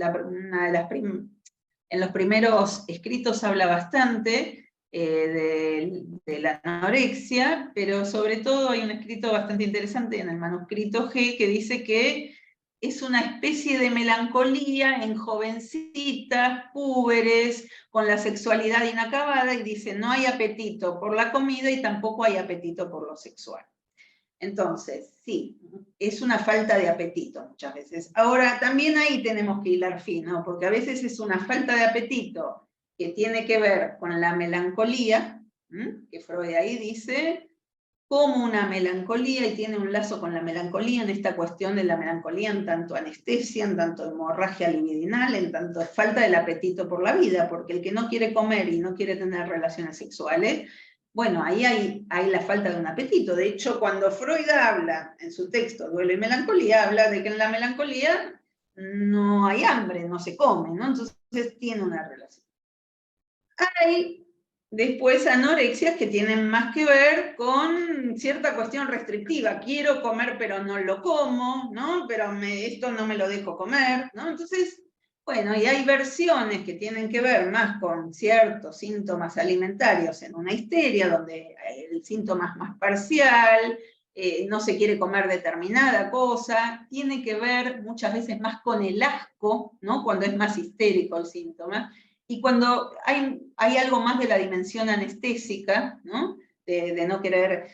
los primeros escritos habla bastante de la anorexia, pero sobre todo hay un escrito bastante interesante en el manuscrito G que dice que es una especie de melancolía en jovencitas, púberes, con la sexualidad inacabada, y dice, no hay apetito por la comida y tampoco hay apetito por lo sexual. Entonces, sí, es una falta de apetito muchas veces. Ahora, también ahí tenemos que hilar fino, porque a veces es una falta de apetito que tiene que ver con la melancolía, que Freud ahí dice, como una melancolía, y tiene un lazo con la melancolía en esta cuestión de la melancolía en tanto anestesia, en tanto hemorragia libidinal, en tanto falta del apetito por la vida, porque el que no quiere comer y no quiere tener relaciones sexuales, bueno, ahí hay la falta de un apetito. De hecho, cuando Freud habla en su texto Duelo y Melancolía, habla de que en la melancolía no hay hambre, no se come, ¿no? Entonces tiene una relación. Hay después anorexias que tienen más que ver con cierta cuestión restrictiva. Quiero comer pero no lo como, ¿no? Pero esto no me lo dejo comer, ¿no? Entonces, bueno, y hay versiones que tienen que ver más con ciertos síntomas alimentarios en una histeria, donde el síntoma es más parcial, no se quiere comer determinada cosa, tiene que ver muchas veces más con el asco, ¿no?, cuando es más histérico el síntoma, y cuando hay algo más de la dimensión anestésica, ¿no?, de no querer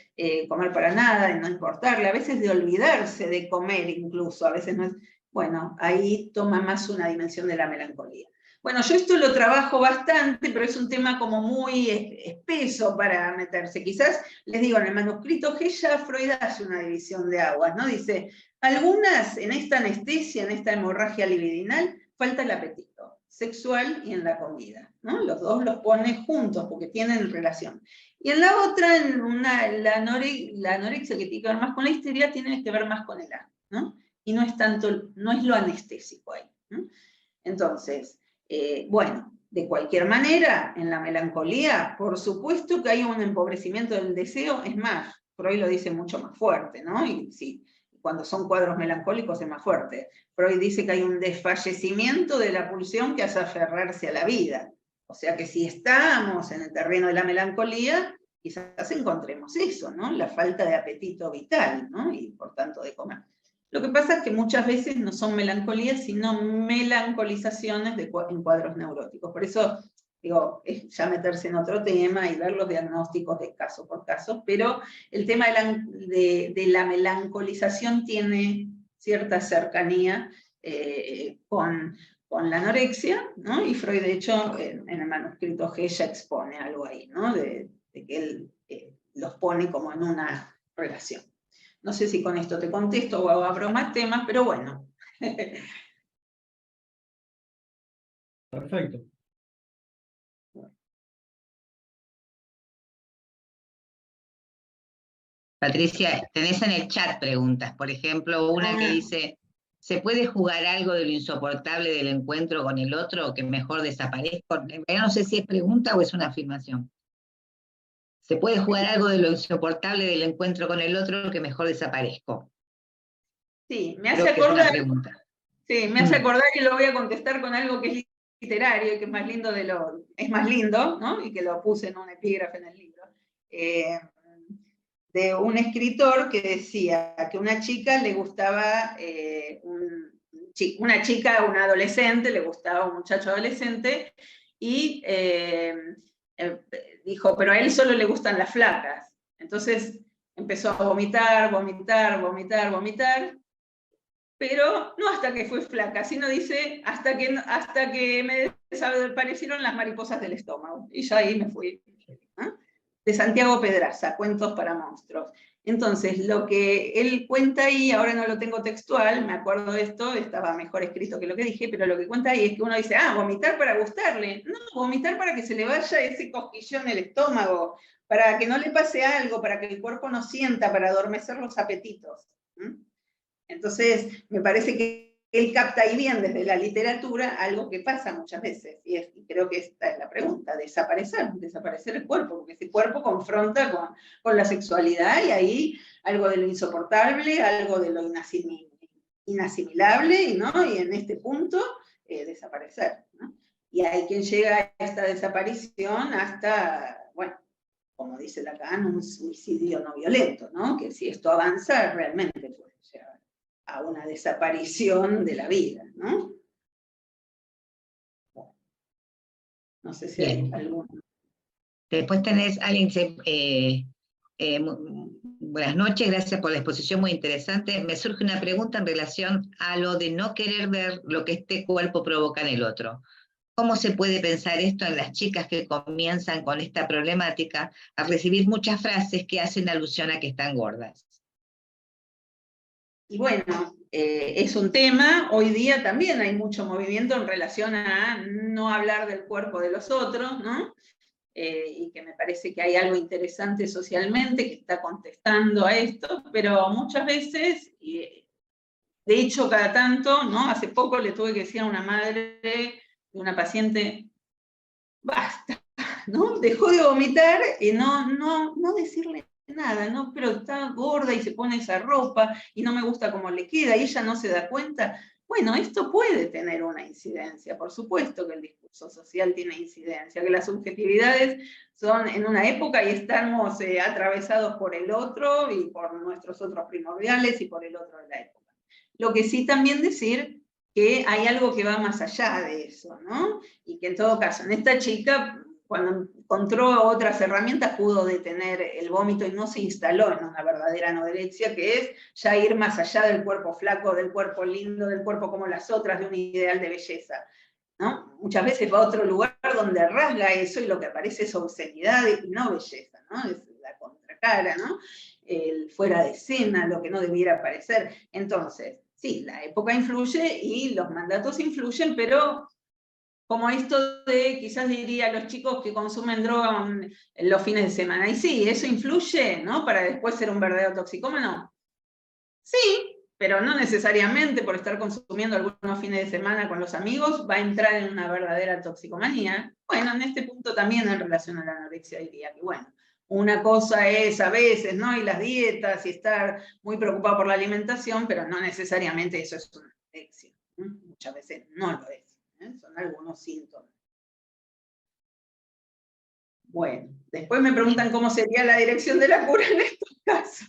comer para nada, de no importarle, a veces de olvidarse de comer incluso, a veces no es... Bueno, ahí toma más una dimensión de la melancolía. Bueno, yo esto lo trabajo bastante, pero es un tema como muy espeso para meterse. Quizás, les digo, en el manuscrito G ya Freud hace una división de aguas, ¿no? Dice, algunas en esta anestesia, en esta hemorragia libidinal, falta el apetito. sexual y en la comida, ¿no? Los dos los pone juntos porque tienen relación. Y en la otra, la anorexia que tiene que ver más con la histeria, tiene que ver más con el asco, ¿no? Y no es tanto, no es lo anestésico ahí, ¿no? Entonces, bueno, de cualquier manera, en la melancolía, por supuesto que hay un empobrecimiento del deseo, es más, Freud lo dice mucho más fuerte, ¿no? Y sí, cuando son cuadros melancólicos es más fuerte. Freud dice que hay un desfallecimiento de la pulsión que hace aferrarse a la vida. O sea que si estamos en el terreno de la melancolía, quizás encontremos eso, ¿no? La falta de apetito vital, ¿no? Y por tanto de comer. Lo que pasa es que muchas veces no son melancolías, sino melancolizaciones en cuadros neuróticos. Por eso, digo, es ya meterse en otro tema y ver los diagnósticos de caso por caso, pero el tema de la melancolización tiene cierta cercanía con la anorexia, ¿no? Y Freud, de hecho, en el manuscrito G ya expone algo ahí, ¿no? De que él los pone como en una relación. No sé si con esto te contesto o abro más temas, pero bueno. Perfecto. Patricia, tenés en el chat preguntas, por ejemplo, una que dice, ¿se puede jugar algo de lo insoportable del encuentro con el otro que mejor desaparezca? No sé si es pregunta o es una afirmación. ¿Se puede jugar algo de lo insoportable del encuentro con el otro que mejor desaparezco? Sí, me hace acordar. Sí, me hace acordar que lo voy a contestar con algo que es literario, que es más lindo es más lindo, ¿no? Y que lo puse en un epígrafe en el libro. De un escritor que decía que una chica le gustaba, un adolescente, le gustaba un muchacho adolescente, y dijo, pero a él solo le gustan las flacas. Entonces empezó a vomitar, pero no hasta que fue flaca, sino dice, hasta que me desaparecieron las mariposas del estómago. Y ya ahí me fui. ¿No? De Santiago Pedraza, Cuentos para monstruos. Entonces, lo que él cuenta ahí, ahora no lo tengo textual, me acuerdo de esto, estaba mejor escrito que lo que dije, pero lo que cuenta ahí es que uno dice, vomitar para gustarle. No, vomitar para que se le vaya ese cosquillón en el estómago, para que no le pase algo, para que el cuerpo no sienta, para adormecer los apetitos. Entonces, me parece que él capta ahí bien desde la literatura algo que pasa muchas veces, y creo que esta es la pregunta, desaparecer el cuerpo, porque ese cuerpo confronta con la sexualidad, y ahí algo de lo insoportable, algo de lo inasimilable, ¿no? Y en este punto, desaparecer, ¿no? Y hay quien llega a esta desaparición hasta, bueno, como dice Lacan, un suicidio no violento, ¿no? Que si esto avanza, realmente puede llegar a una desaparición de la vida, ¿no? Bueno, no sé si hay alguno. Después tenés alguien, buenas noches, gracias por la exposición, muy interesante. Me surge una pregunta en relación a lo de no querer ver lo que este cuerpo provoca en el otro. ¿Cómo se puede pensar esto en las chicas que comienzan con esta problemática a recibir muchas frases que hacen alusión a que están gordas? Y bueno, es un tema, hoy día también hay mucho movimiento en relación a no hablar del cuerpo de los otros, ¿no? Y que me parece que hay algo interesante socialmente que está contestando a esto, pero muchas veces, de hecho cada tanto, ¿no? Hace poco le tuve que decir a una madre de una paciente, basta, ¿no? Dejó de vomitar y no decirle nada, ¿no? Pero está gorda y se pone esa ropa y no me gusta cómo le queda y ella no se da cuenta. Bueno, esto puede tener una incidencia, por supuesto que el discurso social tiene incidencia, que las subjetividades son en una época y estamos atravesados por el otro y por nuestros otros primordiales y por el otro de la época. Lo que sí también decir que hay algo que va más allá de eso, ¿no? Y que en todo caso, en esta chica, cuando encontró otras herramientas, pudo detener el vómito y no se instaló en una verdadera anorexia, que es ya ir más allá del cuerpo flaco, del cuerpo lindo, del cuerpo como las otras, de un ideal de belleza, ¿no? Muchas veces va a otro lugar donde rasga eso y lo que aparece es obscenidad y no belleza, ¿no? Es la contracara, ¿no? El fuera de escena, lo que no debiera aparecer. Entonces, sí, la época influye y los mandatos influyen, pero como esto de, quizás diría, los chicos que consumen droga en los fines de semana. Y sí, ¿eso influye, ¿no? Para después ser un verdadero toxicómano? Sí, pero no necesariamente por estar consumiendo algunos fines de semana con los amigos va a entrar en una verdadera toxicomanía. Bueno, en este punto también en relación a la anorexia diría que, bueno, una cosa es a veces, ¿no? Y las dietas y estar muy preocupado por la alimentación, pero no necesariamente eso es una anorexia. Muchas veces no lo es. Son algunos síntomas. Bueno, después me preguntan cómo sería la dirección de la cura en estos casos.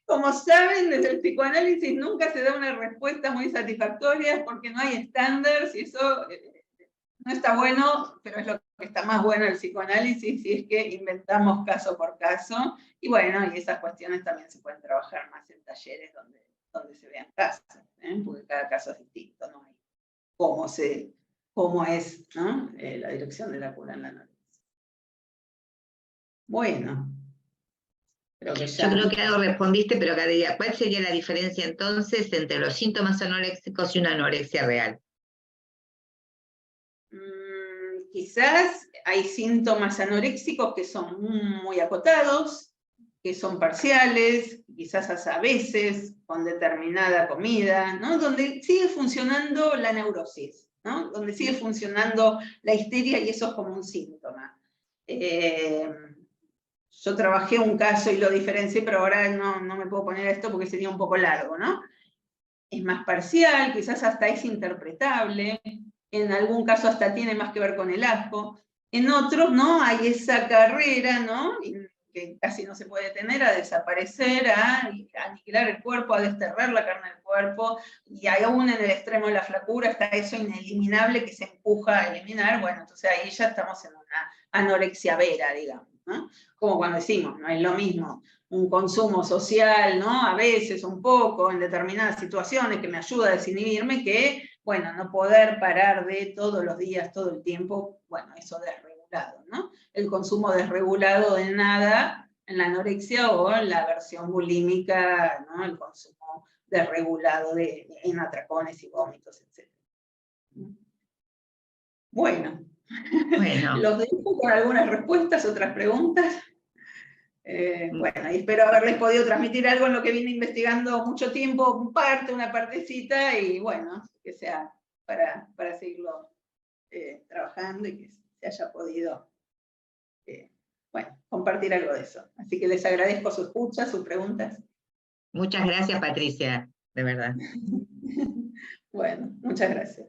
Como saben, desde el psicoanálisis nunca se da una respuesta muy satisfactoria porque no hay estándares y eso no está bueno, pero es lo que está más bueno el psicoanálisis, y es que inventamos caso por caso. Y bueno, y esas cuestiones también se pueden trabajar más en talleres donde se vean casos, porque cada caso es distinto, no hay cómo es, ¿no? La dirección de la cura en la anorexia. Bueno. Yo creo que algo respondiste, pero acá diría, ¿cuál sería la diferencia entonces entre los síntomas anoréxicos y una anorexia real? Quizás hay síntomas anoréxicos que son muy acotados, que son parciales, quizás a veces con determinada comida, ¿no? Donde sigue funcionando la neurosis, ¿no? Donde sigue funcionando la histeria y eso es como un síntoma. Yo trabajé un caso y lo diferencié, pero ahora no me puedo poner a esto porque sería un poco largo, ¿no? Es más parcial, quizás hasta es interpretable, en algún caso hasta tiene más que ver con el asco, en otros no, hay esa carrera, ¿no? Que casi no se puede detener, a desaparecer, a aniquilar el cuerpo, a desterrar la carne del cuerpo, y aún en el extremo de la flacura está eso ineliminable que se empuja a eliminar. Bueno, entonces ahí ya estamos en una anorexia vera, digamos, ¿no? Como cuando decimos, no es lo mismo un consumo social, ¿no? A veces un poco, en determinadas situaciones, que me ayuda a desinhibirme, que, bueno, no poder parar de todos los días, todo el tiempo, bueno, eso desregulado, ¿no? El consumo desregulado de nada en la anorexia o en la versión bulímica, ¿no? El consumo desregulado en atracones y vómitos, etc. Bueno, los dejo con algunas respuestas, otras preguntas. Bueno, y espero haberles podido transmitir algo en lo que vine investigando mucho tiempo, una partecita, y bueno, que sea para seguirlo trabajando y que se haya podido, bueno, compartir algo de eso. Así que les agradezco su escucha, sus preguntas. Muchas gracias, Patricia, de verdad. Bueno, muchas gracias.